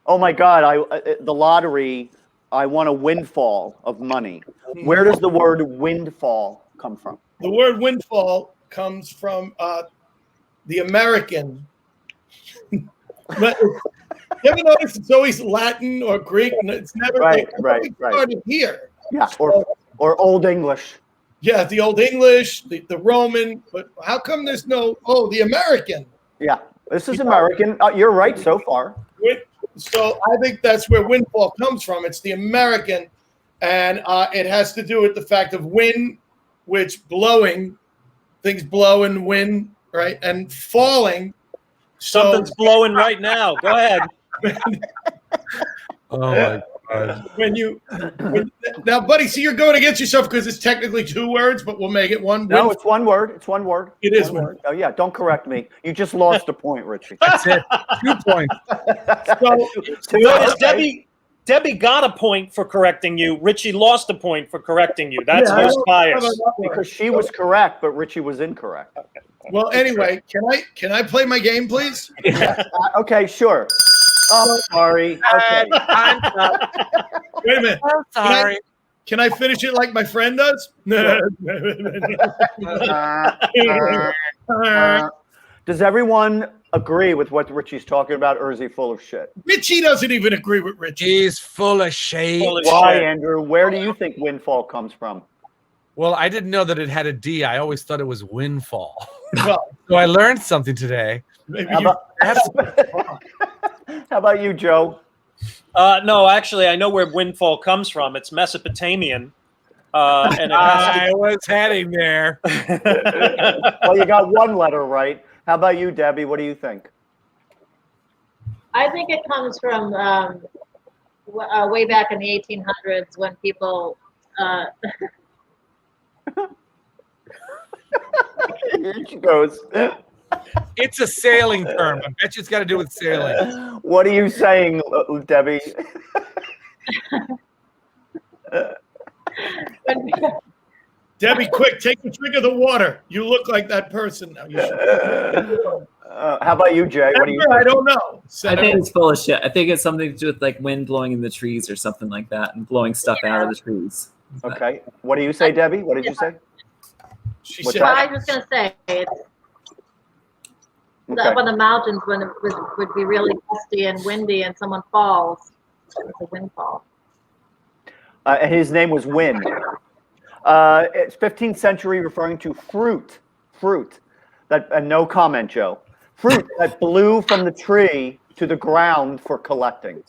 oh my God, the lottery, I want a windfall of money. Where does the word windfall come from? The word windfall comes from the American. But you ever notice it's always Latin or Greek? And it's never Right. started here. Yeah, or Old English. Yeah, the Old English, the Roman. But how come there's the American? Yeah, this is American. You're right so far. So I think that's where windfall comes from. It's the American, and it has to do with the fact of wind, which blowing, things blow and wind, right? And falling. Something's blowing right now. Go ahead. Oh my God. Now, buddy, see, you're going against yourself because it's technically 2 words, but we'll make it one. No, it's one word. It's one word. It is one word. Oh yeah, don't correct me. You just lost a point, Richie. That's it. 2 points. So, Debbie got a point for correcting you. Richie lost a point for correcting you. That's most bias. Because she was correct, but Richie was incorrect. Well, anyway, can I play my game, please? Okay, sure. Oh, sorry. Okay. I'm Wait a minute. sorry. Can I finish it like my friend does? Does everyone agree with what Richie's talking about, or is he full of shit? Richie doesn't even agree with Richie. He's full of shade. Why, Andrew? Where do you think windfall comes from? Well, I didn't know that it had a D. I always thought it was windfall. Well, So I learned something today. maybe How you. about, how about you, Joe? No, actually, I know where windfall comes from. It's Mesopotamian. And it I was heading there. Well, you got one letter right. How about you, Debbie? What do you think? I think it comes from way back in the 1800s when people. Here she goes. It's a sailing term. I bet you it's got to do with sailing. What are you saying, Debbie? when, Debbie, quick, take a drink of the water. You look like that person now. You should. How about you, Jay? What do you I think? don't know. I think it's full of shit. I think it's something to do with like wind blowing in the trees or something like that, and blowing stuff out of the trees. Okay. What do you say, Debbie? What did you say? She What's said, that? I was just gonna say it's Okay. up on the mountains when it would be really gusty and windy and someone falls. It's a windfall. His name was Win. It's 15th century, referring to fruit. That and no comment, Joe. Fruit that blew from the tree to the ground for collecting.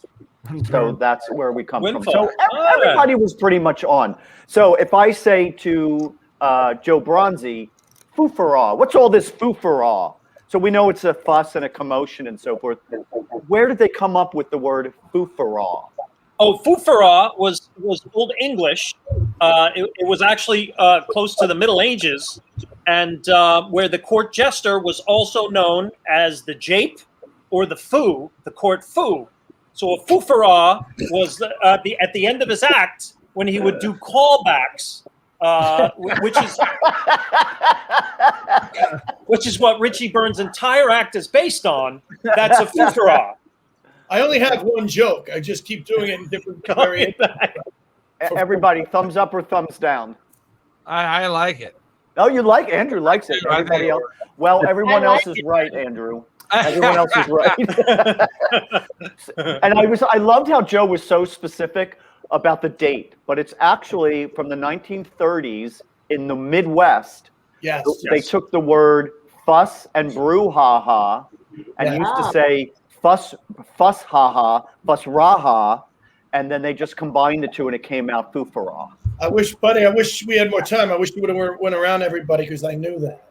So that's where we come Windfall. from. So everybody was pretty much on. So if I say to Joe Bronzi, foo-for-ah, what's all this foo-for-ah? So we know it's a fuss and a commotion and so forth. Where did they come up with the word foo-for-ah? Oh, foo-for-ah was Old English. It was actually close to the Middle Ages, and where the court jester was also known as the jape or the foo, the court foo. So a foo-for-ah was at the end of his act when he would do callbacks, which is what Richie Byrne's entire act is based on. That's a foo-for-ah. I only have one joke. I just keep doing it in different variations. Everybody, thumbs up or thumbs down? I like it. Oh, you like Andrew likes it. Everybody else, well, everyone else is right, Andrew. Everyone else is right. And I loved how Joe was so specific about the date, but it's actually from the 1930s in the Midwest. Yes. They took the word fuss and brouhaha and used to say fuss haha, fuss raha, and then they just combined the two and it came out foo-for-ah. Buddy, I wish we had more time. I wish you would have went around everybody because I knew that.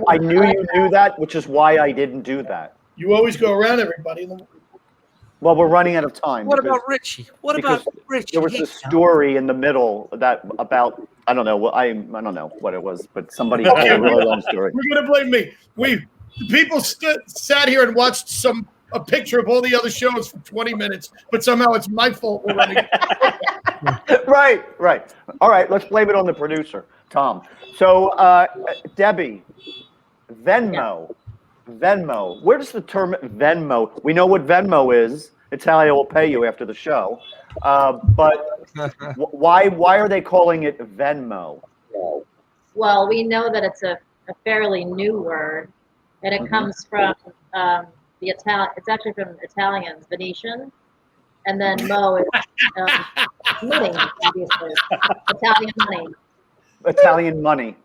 I knew you knew that, which is why I didn't do that. You always go around everybody. Well, we're running out of time. What about Richie? What about Richie? There was a story in the middle about I don't know. I don't know what it was, but somebody told a really long story. You're gonna blame me. People sat here and watched a picture of all the other shows for 20 minutes, but somehow it's my fault we're running. Right. All right, let's blame it on the producer, Tom. So, Debbie, Venmo. Where does the term Venmo? We know what Venmo is. It's how I will pay you after the show. But why are they calling it Venmo? Well, we know that it's a fairly new word, and it comes from the Italian. It's actually from Italians, Venetian, and then mo is money, obviously. Italian money. Italian money.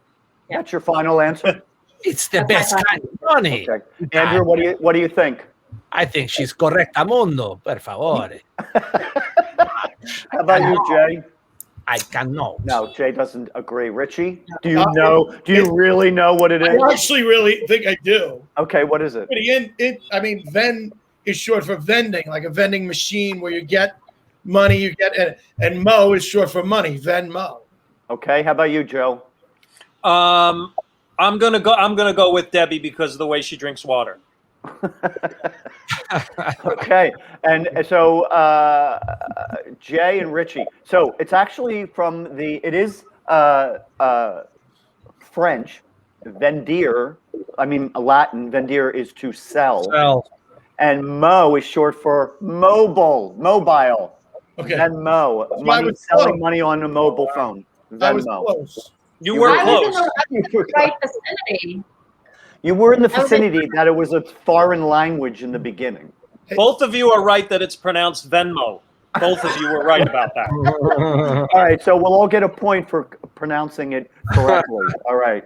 Yeah. That's your final answer? It's the best kind of money. Okay. Andrew, what do you think? I think she's correcta mundo, per favore. How about you, Jay? I cannot. No, Jay doesn't agree. Richie, do you know? Do you really know what it is? I actually really think I do. Okay, what is it? Ven is short for vending, like a vending machine where you get money, and mo is short for money, Venmo. Okay, how about you, Joe? I'm gonna go with Debbie because of the way she drinks water. Okay, and so Jay and Richie. So it's actually from it is French, vendir. I mean Latin. Vendir is to sell. And mo is short for mobile. Okay. Venmo, money, selling money on a mobile phone. Venmo. I was close. You were close. Right vicinity. You were in the vicinity that it was a foreign language in the beginning. Both of you are right that it's pronounced Venmo. Both of you were right about that. All right, so we'll all get a point for pronouncing it correctly. All right.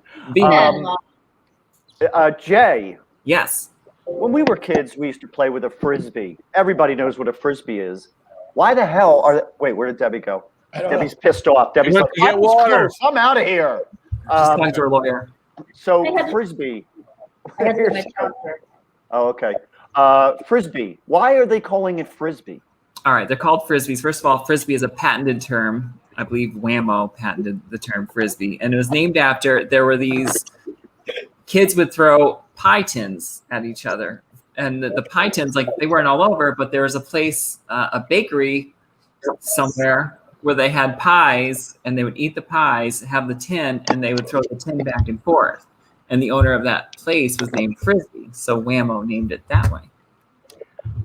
Jay. Yes. When we were kids, we used to play with a frisbee. Everybody knows what a frisbee is. Why the hell wait, where did Debbie go? Debbie's pissed off. Debbie's like, get water. I'm out of here. Just talking to her lawyer. So frisbee. I had to do my transfer. Oh, okay. Frisbee. Why are they calling it frisbee? All right, they're called frisbees. First of all, frisbee is a patented term. I believe Whammo patented the term frisbee, and it was named after there were these kids would throw pie tins at each other, and the pie tins, like, they weren't all over, but there was a place, a bakery somewhere where they had pies, and they would eat the pies, have the tin, and they would throw the tin back and forth. And the owner of that place was named Frisbee, so Whammo named it that way.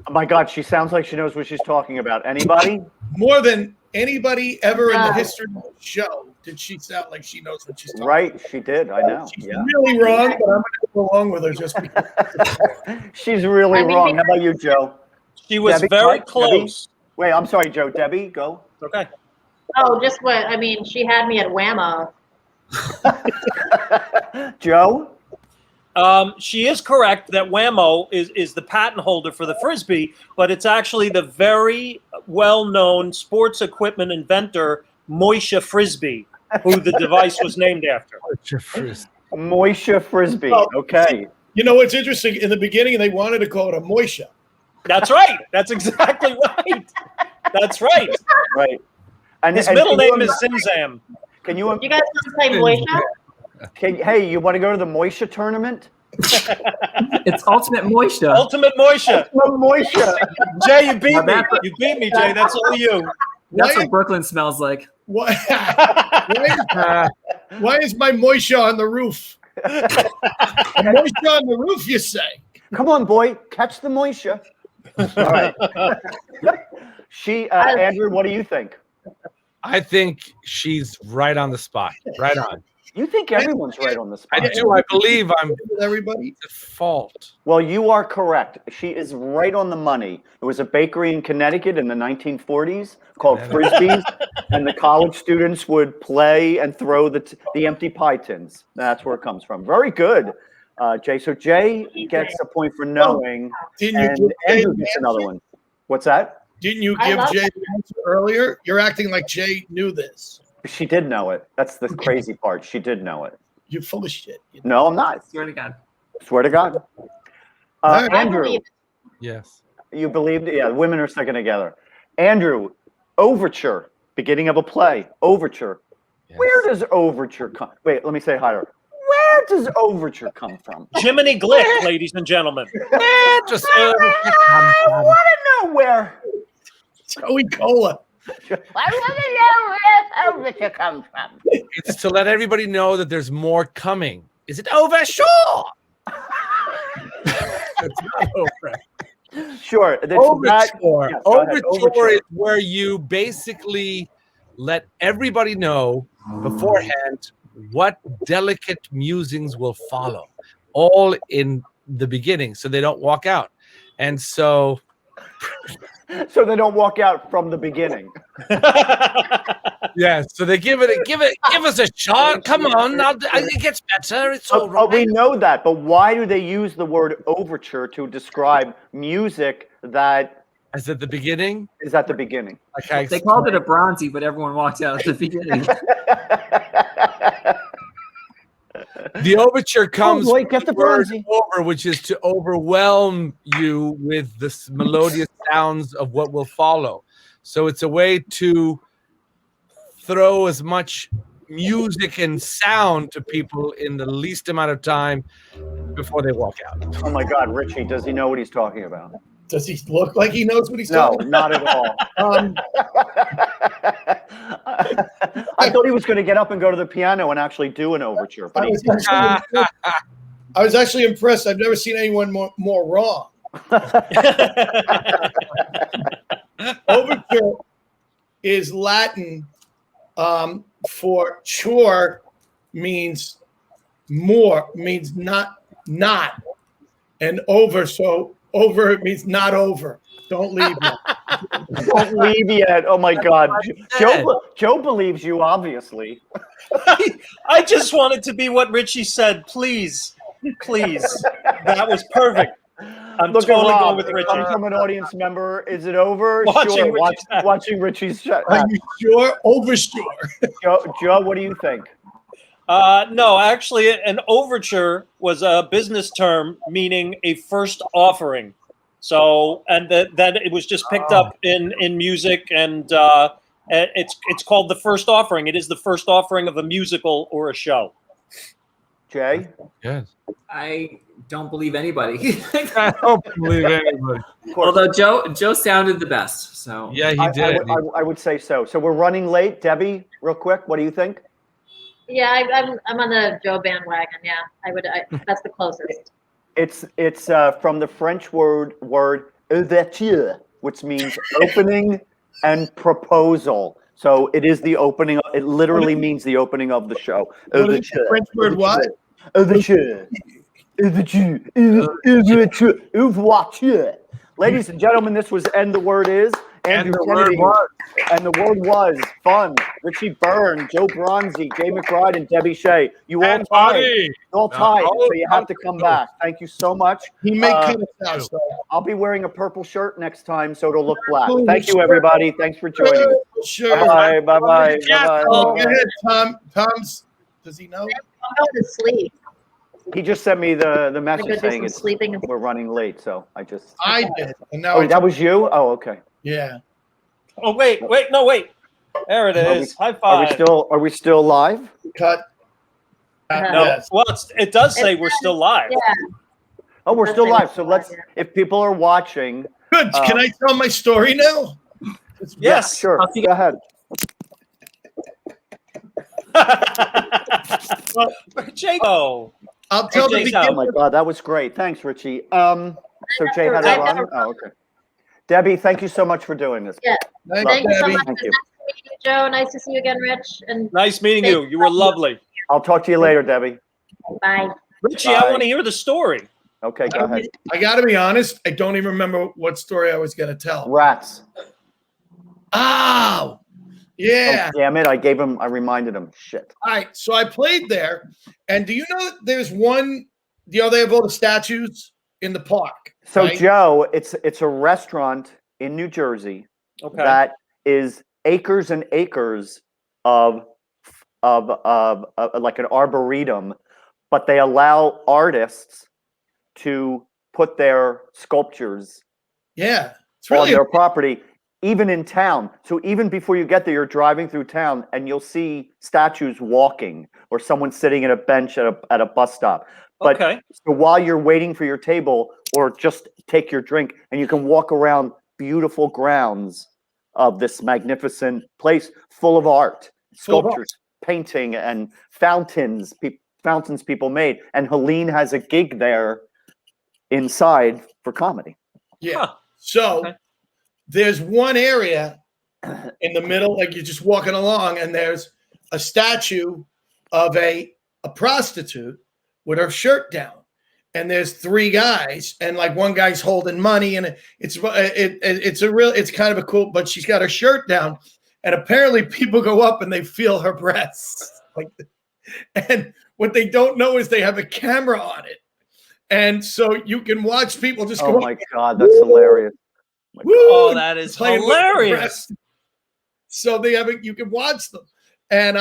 Oh my God, she sounds like she knows what she's talking about. Anybody? More than anybody ever in the history of the show did she sound like she knows what she's talking about. Right, she did. I know. She's really wrong, but I'm going to go along with her just because. She's really wrong. How about you, Joe? She was Debbie, very Debbie? close. Wait, I'm sorry, Joe. Debbie, go. Okay. Oh, just what? I mean, she had me at whammo. Joe? She is correct that Whammo is the patent holder for the Frisbee, but it's actually the very well-known sports equipment inventor, Moishe Frisbee, who the device was named after. Moishe Frisbee. Oh, Okay. You know what's interesting? In the beginning, they wanted to call it a Moishe. That's right. That's exactly right. That's right. Right. And His and middle can you name is ima- Simzam. Can you? You guys want to play Moisha? Hey, you want to go to the Moishe tournament? It's Ultimate Moisha. Ultimate Moishe. Moishe. Jay, you beat Now me. that's- You beat me, Jay. That's all you. That's Why- what Brooklyn smells like. Why is my Moishe on the roof? A Moishe on the roof, you say? Come on, boy, catch the Moishe. All right. Andrew, what do you think? I think she's right on the spot. Right on. You think everyone's right on the spot? I do. I believe I'm With everybody? at fault. Well, you are correct. She is right on the money. There was a bakery in Connecticut in the 1940s called Frisbees, and the college students would play and throw the empty pie tins. That's where it comes from. Very good, Jay. So Jay gets a point for knowing, Didn't you and give Jay Andrew the gets answer? another one. What's that? Didn't you I give love Jay that. the answer earlier? You're acting like Jay knew this. She did know it. That's the crazy part. She did know it. You're full of shit. No, I'm not. Swear to God. Swear to God. I Andrew, believe Yes. you believed it? Yeah, women are sticking together. Andrew, overture, beginning of a play, overture. Yes. Where does overture come? Wait, let me say higher. Where does overture come from? Jiminy Glick, ladies and gentlemen. Just I want to know where. Joey Cola. I want to know where overture comes from. it's to let everybody know that there's more coming. Is it over? Sure. It's not over. Sure. That's Overture. yes, go ahead. Overture is where you basically let everybody know beforehand what delicate musings will follow, all in the beginning, so they don't walk out. And so, So they don't walk out from the beginning. yeah, so they give us a shot. Come on, it gets better. It's all right. We know that, but why do they use the word overture to describe music that Is at the beginning? is at the beginning? Okay, They called it a Bronzi, but everyone walked out at the beginning. The overture comes boy, get the from word Bronzi. over, which is to overwhelm you with the melodious sounds of what will follow. So it's a way to throw as much music and sound to people in the least amount of time before they walk out. Oh my God, Richie, does he know what he's talking about? Does he look like he knows what he's No, talking not at all. about? I thought he was going to get up and go to the piano and actually do an overture, but I was actually impressed. I've never seen anyone more wrong. Overture is Latin for chore, means more, means not, and over. So over means not over. Don't leave yet. don't leave yet. Oh my God, Joe believes you, obviously. I just wanted to be what Richie said. Please. That was perfect. I'm Look totally at going Rob. with It Richie. comes from an audience member. Is it over? Watching Sure. Richie's chat. Watching Richie's chat. Are you sure? Oversure. Joe, what do you think? No, actually, an overture was a business term meaning a first offering. So, and then it was just picked up in music, and it's called the first offering. It is the first offering of a musical or a show. Jay? Yes. I don't believe anybody. I don't believe anybody. Although Joe sounded the best. So Yeah, he did. I would say so. So we're running late. Debbie, real quick, what do you think? Yeah, I'm on the Joe bandwagon. Yeah, that's the closest. It's from the French word ouverture, which means opening and proposal. So it is the opening. It literally means the opening of the show. What is the French word what? Ouverture. Ouverture. Ouverture. Ladies and gentlemen, this was And the Word Is. Andrew the word Kennedy. was. And the word was fun. Richie Byrne, Joe Bronzi, Jaye McBride, and Debbie Shea. You all And tied. Buddy. You all tied, Oh, so you have to come back. Thank you so much. He may cut us out. So. I'll be wearing a purple shirt next time, so it'll look black. Purple Thank you, shirt. everybody. Thanks for joining us. Sure. Bye, bye, bye, bye, Oh, bye. go ahead, Tom. Tom's. Does he know? I'm going to sleep. He just sent me the I message could do saying some it's sleeping. And we're running late, so I just. I did. And now Oh, that was you? Oh, okay. yeah. Oh wait. There it is. High five. Are we still live? Cut. No. Yes. Well, it does say we're still live. Yeah. Oh, we're Let's still say live. we're So live, let's, yeah. if people are watching, Good. Can I tell my story now? Yes. sure, go ahead. Jake. Oh. I'll tell the Jake's Oh out. my God, that was great. Thanks, Richie. So Jay had I to run? never Oh, okay. Debbie, thank you so much for doing this. Yeah. Thank Thank you so Debbie. much. Thank It you. was nice to meet you, Joe. Nice to see you again, Rich. And Nice meeting you. You were lovely. I'll talk to you later, Debbie. bye. Richie, Bye. I want to hear the story. Okay, go ahead. I got to be honest. I don't even remember what story I was going to tell. Rats. Oh, yeah. Oh, damn it. I reminded him. Shit. All right. So I played there. And do you know that there's one, they have all the statues in the park. So right? Joe, it's a restaurant in New Jersey Okay. that is acres and acres of like an arboretum, but they allow artists to put their sculptures Yeah. It's on really their property, even in town. So even before you get there, you're driving through town and you'll see statues walking or someone sitting at a bench at a bus stop. But Okay. so while you're waiting for your table or just take your drink, and you can walk around beautiful grounds of this magnificent place full of art, Full of art. sculptures, painting, and fountains people made. And Helene has a gig there inside for comedy. Yeah. Huh. So Okay. there's one area in the middle, like you're just walking along, and there's a statue of a prostitute with her shirt down. And there's three guys, and like one guy's holding money, and it's kind of a cool, but she's got her shirt down, and apparently people go up and they feel her breasts. And what they don't know is they have a camera on it. And so you can watch people just go Oh up my God, that's hilarious. Woo! Oh, that is Playing with the hilarious. breasts. So you can watch them. And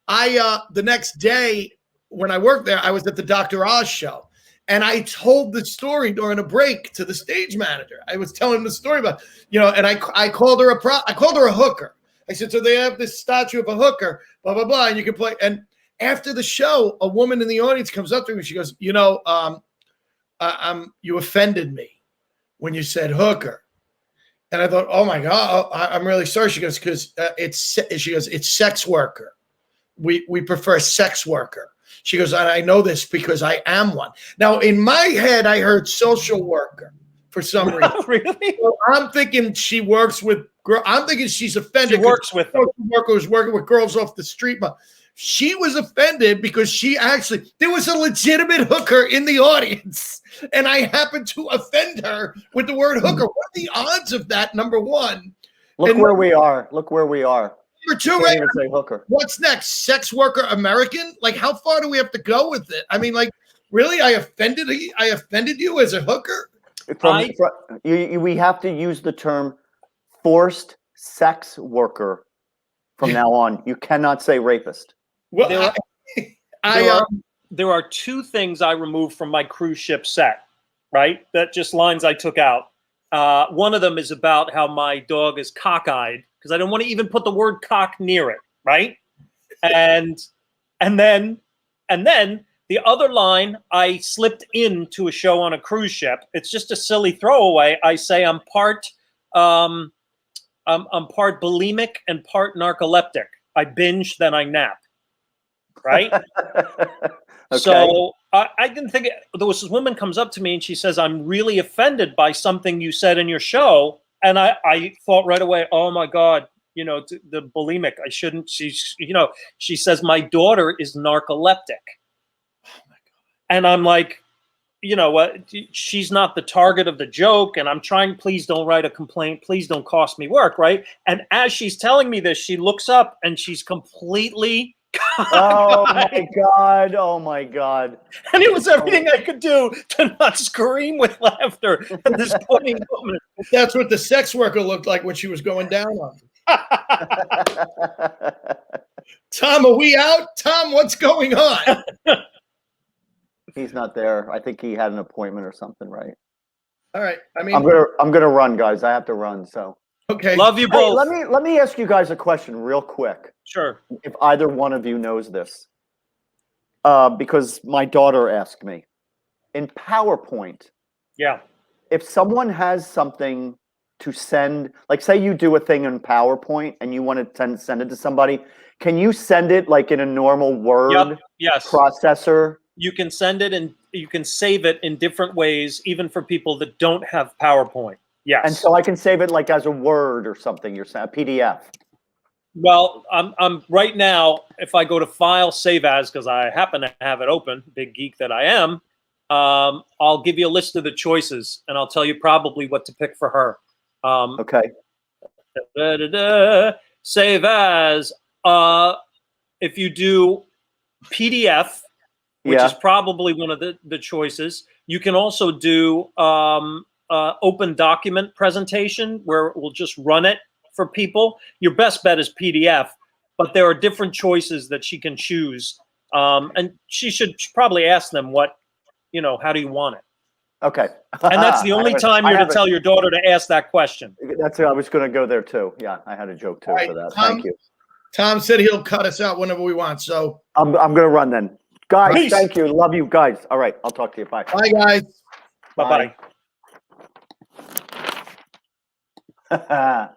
I the next day when I worked there, I was at the Dr. Oz show. And I told the story during a break to the stage manager. I was telling him the story about, and I called her a hooker. I said, so they have this statue of a hooker, blah, blah, blah, and you can play. And after the show, a woman in the audience comes up to me. She goes, you offended me when you said hooker. And I thought, oh my God, I'm really sorry. She goes, because it's sex worker. We prefer sex worker. She goes, and I know this because I am one. Now, in my head, I heard social worker for some reason. Really? So I'm thinking she works with girls. I'm thinking she's offended. She works with them. Social worker was working with girls off the street. But she was offended because there was a legitimate hooker in the audience. And I happened to offend her with the word hooker. What are the odds of that, number one? Look where we are. Look where we are. Number two, Can't right? even say hooker. What's next? Sex worker American? Like, how far do we have to go with it? I mean, like, really? I offended you as a hooker? We have to use the term forced sex worker from now on. You cannot say rapist. Well, there are two things I removed from my cruise ship set, right? That just lines I took out. One of them is about how my dog is cockeyed because I don't want to even put the word cock near it, right? And then the other line I slipped into a show on a cruise ship. It's just a silly throwaway. I say I'm part bulimic and part narcoleptic. I binge, then I nap. Right? Okay. So I didn't think there was this woman comes up to me and she says, I'm really offended by something you said in your show. And I thought right away, oh my God, the bulimic, I shouldn't, she says, my daughter is narcoleptic. Oh my God. And I'm like, you know, she's not the target of the joke, and I'm trying, please don't write a complaint, please don't cost me work, right? And as she's telling me this, she looks up and she's completely Oh my God. Oh my God. and it was everything I could do to not scream with laughter at this poignant moment. That's what the sex worker looked like when she was going down on him. Tom, are we out? Tom, what's going on? He's not there. I think he had an appointment or something, right? All right. I mean, I'm gonna run, guys. I have to run. So okay. Love you Hey, both. let me ask you guys a question real quick. Sure. If either one of you knows this, because my daughter asked me in PowerPoint. Yeah. If someone has something to send, like say you do a thing in PowerPoint and you want to send it to somebody, can you send it like in a normal Word Yep. Yes. processor? You can send it and you can save it in different ways, even for people that don't have PowerPoint. Yes. And so I can save it like as a Word or something. You're saying a PDF. Well, I'm right now. If I go to File, Save As, because I happen to have it open, big geek that I am, I'll give you a list of the choices, and I'll tell you probably what to pick for her. Okay. Save As. If you do PDF, which Yeah. is probably one of the choices, you can also do open document presentation, where we'll just run it for people. Your best bet is PDF, but there are different choices that she can choose. And she should probably ask them what, how do you want it? Okay. And that's the only time you're to tell your daughter to ask that question. That's I was going to go there too. Yeah, I had a joke too All right, for that. Tom, Thank you. Tom said he'll cut us out whenever we want. So I'm going to run then. Guys, Peace. thank you. Love you guys. All right. I'll talk to you. Bye. bye, guys. Bye-bye. Bye.